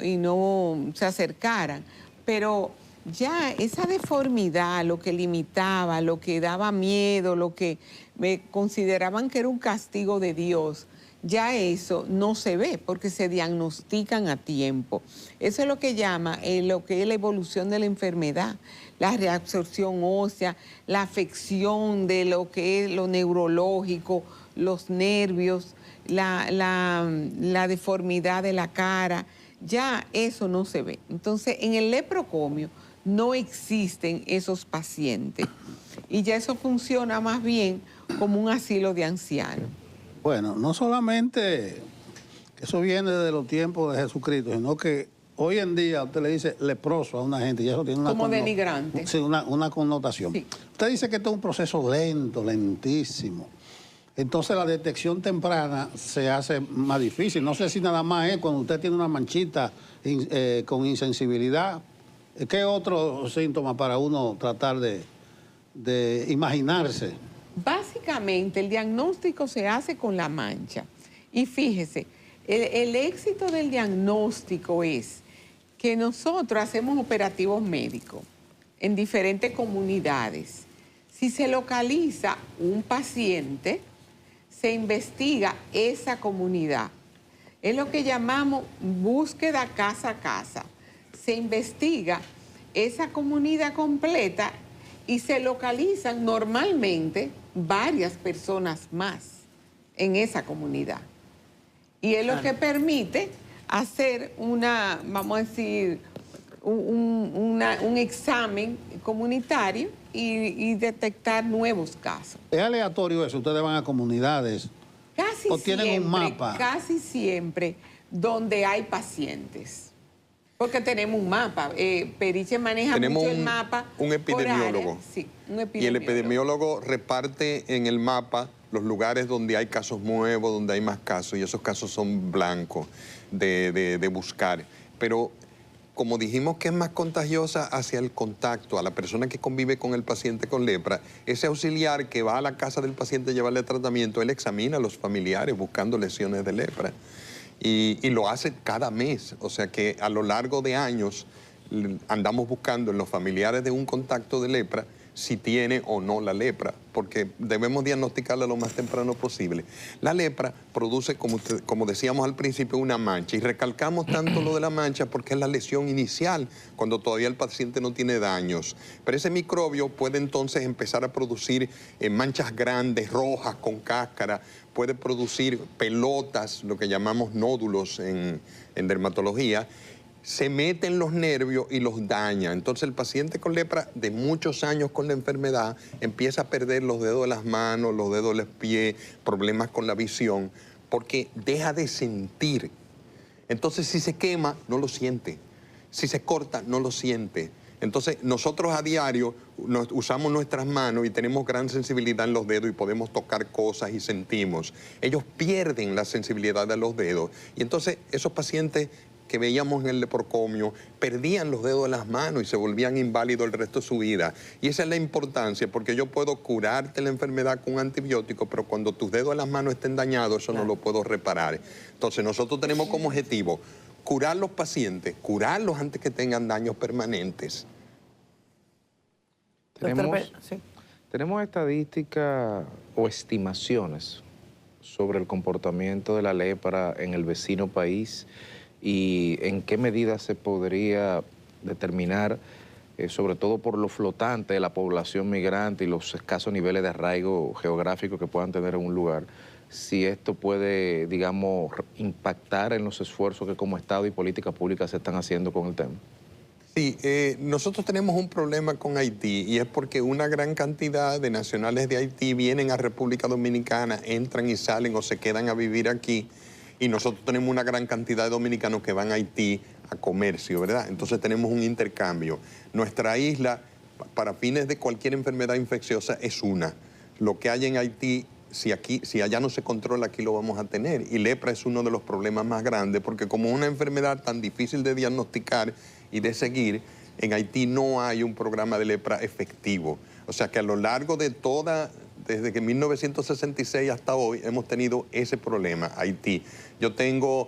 se acercaran. Pero ya esa deformidad, lo que limitaba, lo que daba miedo, lo que consideraban que era un castigo de Dios, ya eso no se ve porque se diagnostican a tiempo. Eso es lo que llama lo que es la evolución de la enfermedad, la reabsorción ósea, la afección de lo que es lo neurológico, los nervios, la deformidad de la cara. Ya eso no se ve. Entonces, en el leprocomio no existen esos pacientes y ya eso funciona más bien como un asilo de ancianos. Bueno, no solamente que eso viene de los tiempos de Jesucristo, sino que hoy en día usted le dice leproso a una gente y eso tiene una... Como denigrante. Sí, una connotación. Sí. Usted dice que esto es un proceso lento, lentísimo. Entonces la detección temprana se hace más difícil. No sé si nada más es cuando usted tiene una manchita con insensibilidad. ¿Qué otro síntoma para uno tratar de imaginarse? Básicamente el diagnóstico se hace con la mancha. Y fíjese, el éxito del diagnóstico es que nosotros hacemos operativos médicos en diferentes comunidades. Si se localiza un paciente, se investiga esa comunidad. Es lo que llamamos búsqueda casa a casa. Se investiga esa comunidad completa y se localizan normalmente varias personas más en esa comunidad. Y es lo que permite hacer vamos a decir, un examen comunitario y detectar nuevos casos. ¿Es aleatorio eso? ¿Ustedes van a comunidades? Casi ¿O tienen siempre, un mapa? Casi siempre donde hay pacientes. Porque tenemos un mapa. Periche maneja mucho el mapa. Un epidemiólogo. Sí, un epidemiólogo. Y el epidemiólogo reparte en el mapa los lugares donde hay casos nuevos, donde hay más casos, y esos casos son blancos de buscar. Pero como dijimos que es más contagiosa hacia el contacto, a la persona que convive con el paciente con lepra, ese auxiliar que va a la casa del paciente a llevarle tratamiento, él examina a los familiares buscando lesiones de lepra. Y lo hace cada mes, o sea que a lo largo de años andamos buscando en los familiares de un contacto de lepra si tiene o no la lepra, porque debemos diagnosticarla lo más temprano posible. La lepra produce, como decíamos al principio, una mancha, y recalcamos tanto lo de la mancha porque es la lesión inicial, cuando todavía el paciente no tiene daños. Pero ese microbio puede entonces empezar a producir manchas grandes, rojas, con cáscara, puede producir pelotas, lo que llamamos nódulos en dermatología, se mete en los nervios y los daña. Entonces el paciente con lepra de muchos años con la enfermedad empieza a perder los dedos de las manos, los dedos de los pies, problemas con la visión, porque deja de sentir. Entonces si se quema, no lo siente. Si se corta, no lo siente. Entonces nosotros a diario usamos nuestras manos y tenemos gran sensibilidad en los dedos y podemos tocar cosas y sentimos. Ellos pierden la sensibilidad de los dedos. Y entonces esos pacientes que veíamos en el leprocomio perdían los dedos de las manos y se volvían inválidos el resto de su vida. Y esa es la importancia, porque yo puedo curarte la enfermedad con antibióticos, pero cuando tus dedos de las manos estén dañados, eso no lo puedo reparar. Entonces nosotros tenemos como objetivo curar los pacientes, curarlos antes que tengan daños permanentes. Tenemos estadísticas o estimaciones sobre el comportamiento de la lepra en el vecino país y en qué medida se podría determinar, sobre todo por lo flotante de la población migrante y los escasos niveles de arraigo geográfico que puedan tener en un lugar, si esto puede, digamos, impactar en los esfuerzos que como Estado y políticas públicas se están haciendo con el tema. Sí, nosotros tenemos un problema con Haití y es porque una gran cantidad de nacionales de Haití vienen a República Dominicana, entran y salen o se quedan a vivir aquí, y nosotros tenemos una gran cantidad de dominicanos que van a Haití a comercio, ¿verdad? Entonces tenemos un intercambio. Nuestra isla para fines de cualquier enfermedad infecciosa es una. Lo que hay en Haití, si allá no se controla, aquí lo vamos a tener. Y lepra es uno de los problemas más grandes, porque como es una enfermedad tan difícil de diagnosticar y de seguir, en Haití no hay un programa de lepra efectivo. O sea que a lo largo de desde que 1966 hasta hoy, hemos tenido ese problema, Haití. Este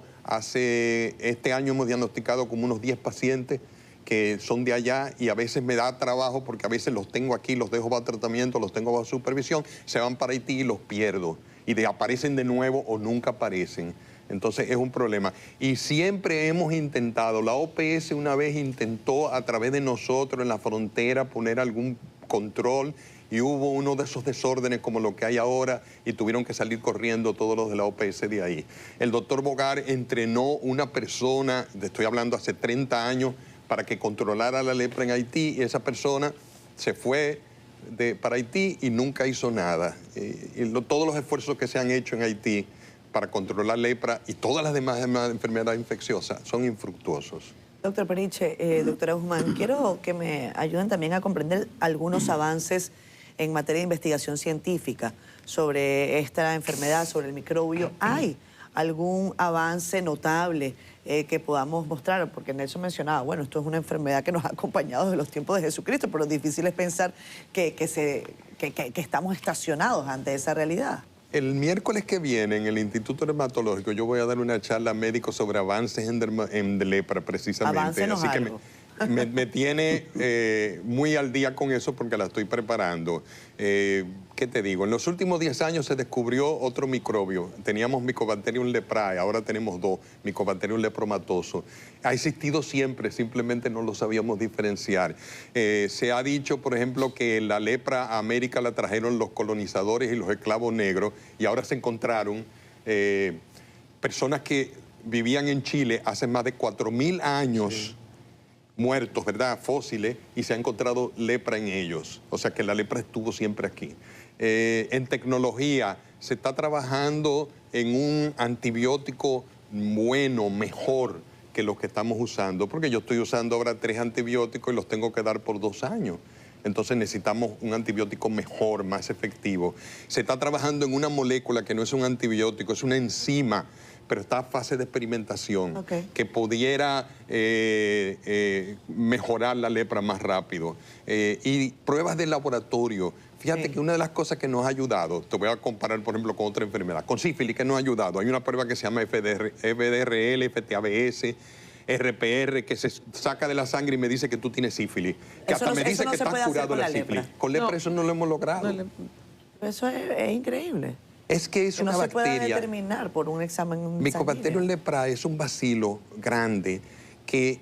año hemos diagnosticado como unos 10 pacientes que son de allá y a veces me da trabajo porque a veces los tengo aquí, los dejo bajo tratamiento, los tengo bajo supervisión, se van para Haití y los pierdo. Y aparecen de nuevo o nunca aparecen. Entonces es un problema. Y siempre hemos intentado, la OPS una vez intentó a través de nosotros en la frontera poner algún control y hubo uno de esos desórdenes como lo que hay ahora y tuvieron que salir corriendo todos los de la OPS de ahí. El doctor Bogar entrenó una persona, estoy hablando hace 30 años, para que controlara la lepra en Haití y esa persona se fue para Haití y nunca hizo nada. Todos los esfuerzos que se han hecho en Haití para controlar lepra y todas las demás enfermedades infecciosas son infructuosos. Doctor Periche, doctora Guzmán, quiero que me ayuden también a comprender algunos avances en materia de investigación científica sobre esta enfermedad, sobre el microbio. ¿Hay algún avance notable que podamos mostrar? Porque Nelson mencionaba, bueno, esto es una enfermedad que nos ha acompañado desde los tiempos de Jesucristo, pero difícil es pensar que estamos estacionados ante esa realidad. El miércoles que viene en el Instituto Dermatológico yo voy a dar una charla a médicos sobre avances en lepra precisamente. Aváncenos así algo. que me tiene muy al día con eso porque la estoy preparando. ¿Qué te digo? En los últimos 10 años se descubrió otro microbio. Teníamos Mycobacterium leprae, ahora tenemos 2, Mycobacterium lepromatoso. Ha existido siempre, simplemente no lo sabíamos diferenciar. Se ha dicho, por ejemplo, que la lepra a América la trajeron los colonizadores y los esclavos negros y ahora se encontraron personas que vivían en Chile hace más de 4.000 años. Sí. Muertos, ¿verdad? Fósiles, y se ha encontrado lepra en ellos. O sea que la lepra estuvo siempre aquí. En tecnología se está trabajando en un antibiótico bueno, mejor que los que estamos usando, porque yo estoy usando ahora 3 antibióticos y los tengo que dar por 2 años. Entonces necesitamos un antibiótico mejor, más efectivo. Se está trabajando en una molécula que no es un antibiótico, es una enzima, pero está a fase de experimentación, que pudiera mejorar la lepra más rápido. Y pruebas de laboratorio. Fíjate que una de las cosas que nos ha ayudado, te voy a comparar, por ejemplo, con otra enfermedad, con sífilis, que nos ha ayudado. Hay una prueba que se llama FDRL, FTABS, RPR, que se saca de la sangre y me dice que tú tienes sífilis. Que hasta me dice que estás curado de la sífilis. Con lepra eso no lo hemos logrado. Eso es increíble. Es que es una bacteria. No se puede determinar por un examen Mycobacterium leprae es un bacilo grande que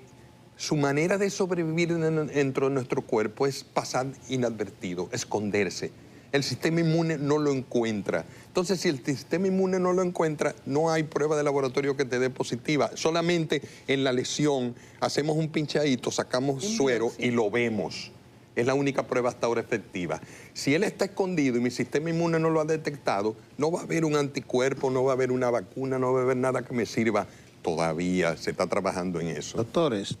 su manera de sobrevivir dentro de nuestro cuerpo es pasar inadvertido, esconderse. El sistema inmune no lo encuentra. Entonces, si el sistema inmune no lo encuentra, no hay prueba de laboratorio que te dé positiva. Solamente en la lesión hacemos un pinchadito, sacamos suero y lo vemos. Es la única prueba hasta ahora efectiva. Si él está escondido y mi sistema inmune no lo ha detectado, no va a haber un anticuerpo, no va a haber una vacuna, no va a haber nada que me sirva. Todavía se está trabajando en eso. Doctores,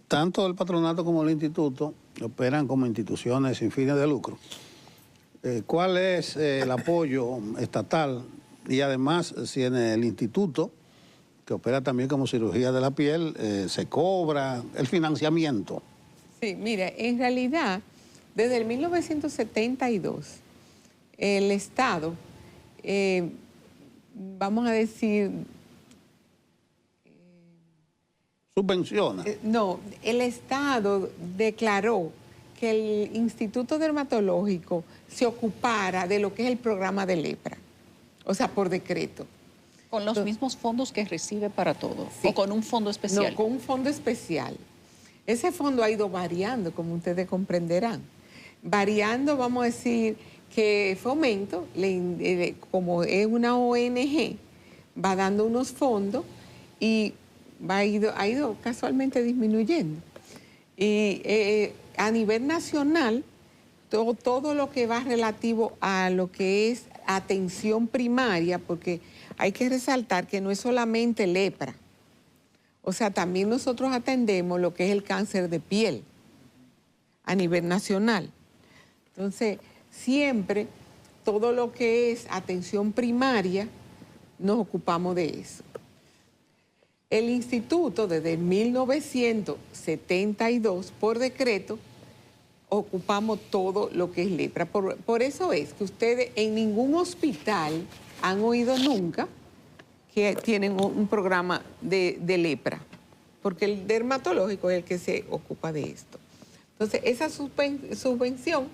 tanto el patronato como el instituto operan como instituciones sin fines de lucro. ¿Cuál es el apoyo estatal? Y además, si en el instituto, que opera también como cirugía de la piel, se cobra el financiamiento. Sí, mira, en realidad, desde el 1972, el Estado, vamos a decir... ¿Subvenciona? No, el Estado declaró que el Instituto Dermatológico se ocupara de lo que es el programa de lepra, o sea, por decreto. ¿Con los mismos fondos que recibe para todo? Sí. ¿O con un fondo especial? No, con un fondo especial. Ese fondo ha ido variando, como ustedes comprenderán. Variando, vamos a decir, que Fomento, como es una ONG, va dando unos fondos y ha ido casualmente disminuyendo. Y a nivel nacional, todo lo que va relativo a lo que es atención primaria, porque hay que resaltar que no es solamente lepra. O sea, también nosotros atendemos lo que es el cáncer de piel. a nivel nacional. Entonces, siempre todo lo que es atención primaria, nos ocupamos de eso. El instituto, desde 1972, por decreto, ocupamos todo lo que es lepra. Por eso es que ustedes en ningún hospital han oído nunca que tienen un programa de lepra, porque el dermatológico es el que se ocupa de esto. Entonces, esa subvención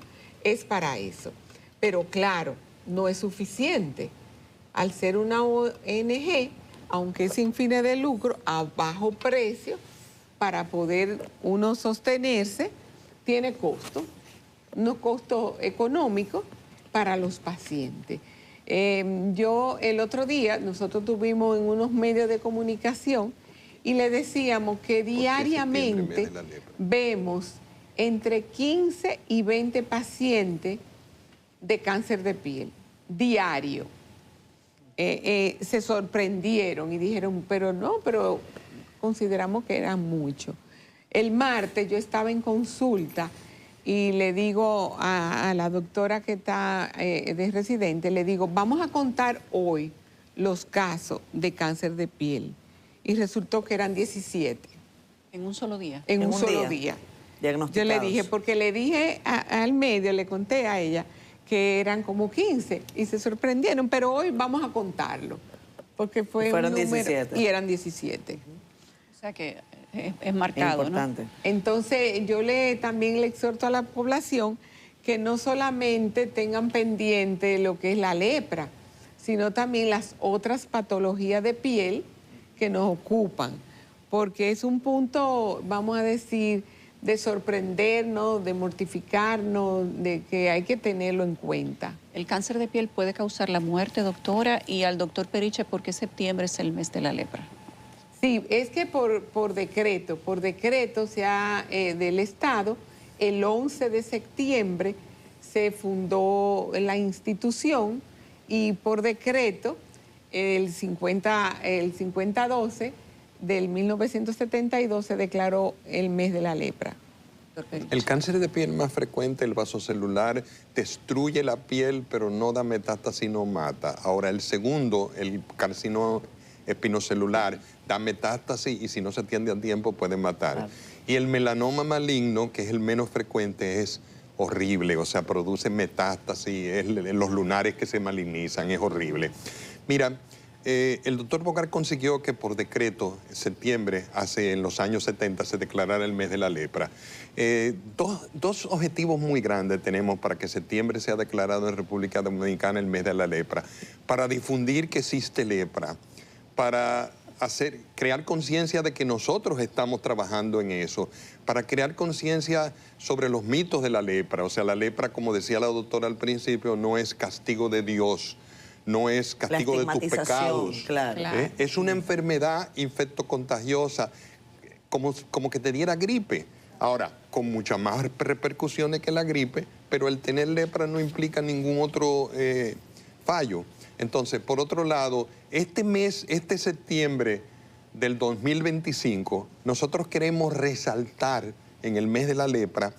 es para eso. Pero claro, no es suficiente. Al ser una ONG, aunque es sin fines de lucro, a bajo precio, para poder uno sostenerse, tiene costo, unos costos económicos para los pacientes. Yo el otro día, nosotros tuvimos en unos medios de comunicación y le decíamos que diariamente vemos entre 15 y 20 pacientes de cáncer de piel, diario. Se sorprendieron y dijeron, pero consideramos que eran muchos. El martes yo estaba en consulta y le digo a la doctora que está de residente, le digo, vamos a contar hoy los casos de cáncer de piel. Y resultó que eran 17. ¿En un solo día? En un solo día. Yo le dije, porque le dije al medio, le conté a ella que eran como 15 y se sorprendieron, pero hoy vamos a contarlo, porque fue un número 17. y eran 17. O sea que es marcado, es importante, ¿no? Entonces yo también le exhorto a la población que no solamente tengan pendiente lo que es la lepra, sino también las otras patologías de piel que nos ocupan, porque es un punto, vamos a decir, de sorprendernos, de mortificarnos, de que hay que tenerlo en cuenta. El cáncer de piel puede causar la muerte, doctora, y al doctor Periche, ¿por qué septiembre es el mes de la lepra? Sí, es que por decreto del Estado, el 11 de septiembre se fundó la institución y por decreto el 5012 del 1972 se declaró el mes de la lepra. El cáncer de piel más frecuente, el vasocelular, destruye la piel, pero no da metástasis, no mata. Ahora, el segundo, el carcinoma espinocelular, da metástasis y si no se atiende a tiempo puede matar. Claro. Y el melanoma maligno, que es el menos frecuente, es horrible, o sea, produce metástasis, los lunares que se malignizan, es horrible. Mira, el doctor Bogar consiguió que por decreto, en septiembre, en los años 70, se declarara el mes de la lepra. Dos objetivos muy grandes tenemos para que septiembre sea declarado en República Dominicana el mes de la lepra. Para difundir que existe lepra, para crear conciencia de que nosotros estamos trabajando en eso, para crear conciencia sobre los mitos de la lepra. O sea, la lepra, como decía la doctora al principio, no es castigo de Dios, no es castigo de tus pecados. Claro. Es una enfermedad infectocontagiosa, como que te diera gripe. Ahora, con muchas más repercusiones que la gripe, pero el tener lepra no implica ningún otro fallo. Entonces, por otro lado, este septiembre del 2025, nosotros queremos resaltar en el mes de la lepra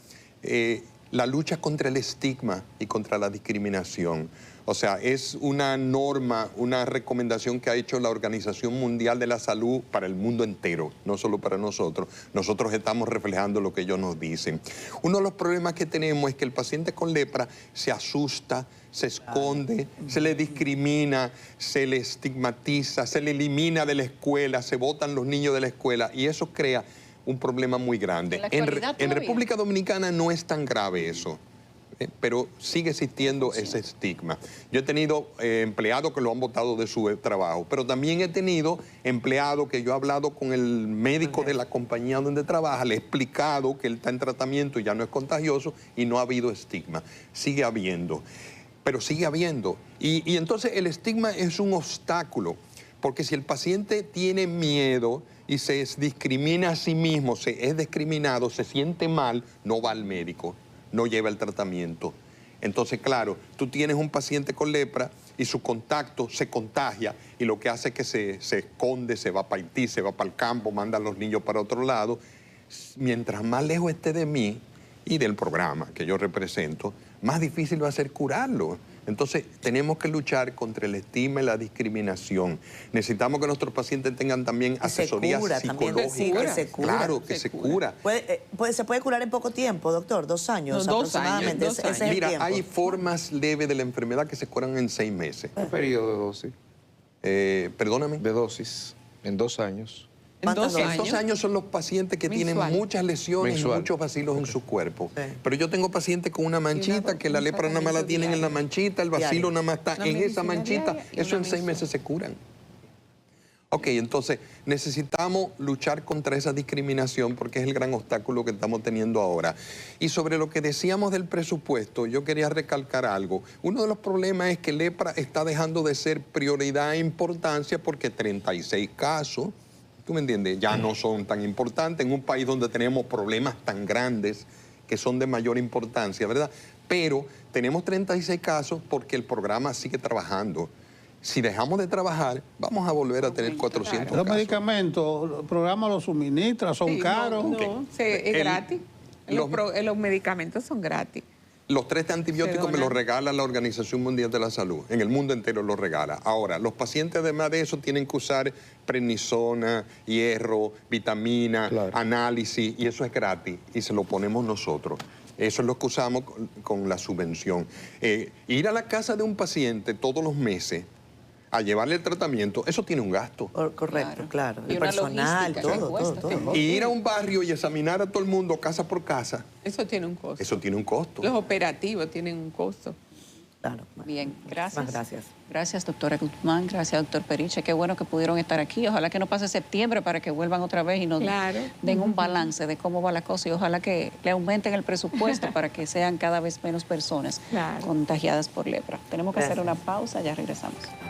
la lucha contra el estigma y contra la discriminación. O sea, es una norma, una recomendación que ha hecho la Organización Mundial de la Salud para el mundo entero, no solo para nosotros. Nosotros estamos reflejando lo que ellos nos dicen. Uno de los problemas que tenemos es que el paciente con lepra se asusta, se esconde, se le discrimina, se le estigmatiza, se le elimina de la escuela, se botan los niños de la escuela y eso crea un problema muy grande. En República Dominicana no es tan grave eso, pero sigue existiendo ese estigma. Yo he tenido empleados que lo han botado de su trabajo, pero también he tenido empleados que yo he hablado con el médico de la compañía donde trabaja, le he explicado que él está en tratamiento y ya no es contagioso y no ha habido estigma. Sigue habiendo, pero sigue habiendo. Y entonces el estigma es un obstáculo, porque si el paciente tiene miedo y se discrimina a sí mismo, se es discriminado, se siente mal, no va al médico, no lleva el tratamiento. Entonces, claro, tú tienes un paciente con lepra y su contacto se contagia y lo que hace es que se esconde, se va para Haití, se va para el campo, manda a los niños para otro lado. Mientras más lejos esté de mí y del programa que yo represento, más difícil va a ser curarlo. Entonces, tenemos que luchar contra el estigma y la discriminación. Necesitamos que nuestros pacientes tengan también asesoría psicológica. Claro, que se cura. ¿Se puede curar en poco tiempo, doctor? 2 años aproximadamente. Ese es el Mira, tiempo. hay formas leves de la enfermedad que se curan en 6 meses. ¿Qué periodo de dosis? Perdóname. De dosis, en 2 años. En 2 años son los pacientes que tienen muchas lesiones y muchos vacilos en su cuerpo. Pero yo tengo pacientes con una manchita, que la lepra nada más la tienen en la manchita, el vacilo nada más está en esa manchita. Eso en 6 meses se curan. Ok, entonces necesitamos luchar contra esa discriminación porque es el gran obstáculo que estamos teniendo ahora. Y sobre lo que decíamos del presupuesto, yo quería recalcar algo. Uno de los problemas es que lepra está dejando de ser prioridad e importancia porque 36 casos, ¿tú me entiendes? Ya no son tan importantes en un país donde tenemos problemas tan grandes que son de mayor importancia, ¿verdad? Pero tenemos 36 casos porque el programa sigue trabajando. Si dejamos de trabajar, vamos a volver a tener 400 casos. Los medicamentos, el programa los suministra, son caros. No, es gratis. Los medicamentos son gratis. Los 3 antibióticos me los regala la Organización Mundial de la Salud. En el mundo entero los regala. Ahora, los pacientes además de eso tienen que usar prednisona, hierro, vitamina, análisis, y eso es gratis. Y se lo ponemos nosotros. Eso es lo que usamos con la subvención. Ir a la casa de un paciente todos los meses a llevarle el tratamiento, eso tiene un gasto. Correcto, claro. Y el personal, todo. Y ir a un barrio y examinar a todo el mundo casa por casa. Eso tiene un costo. Eso tiene un costo. Los operativos tienen un costo. Claro. Bien, gracias. Gracias. Gracias, doctora Guzmán. Gracias, doctor Periche. Qué bueno que pudieron estar aquí. Ojalá que no pase septiembre para que vuelvan otra vez y nos den un balance de cómo va la cosa y ojalá que le aumenten el presupuesto para que sean cada vez menos personas contagiadas por lepra. Tenemos que hacer una pausa, ya regresamos.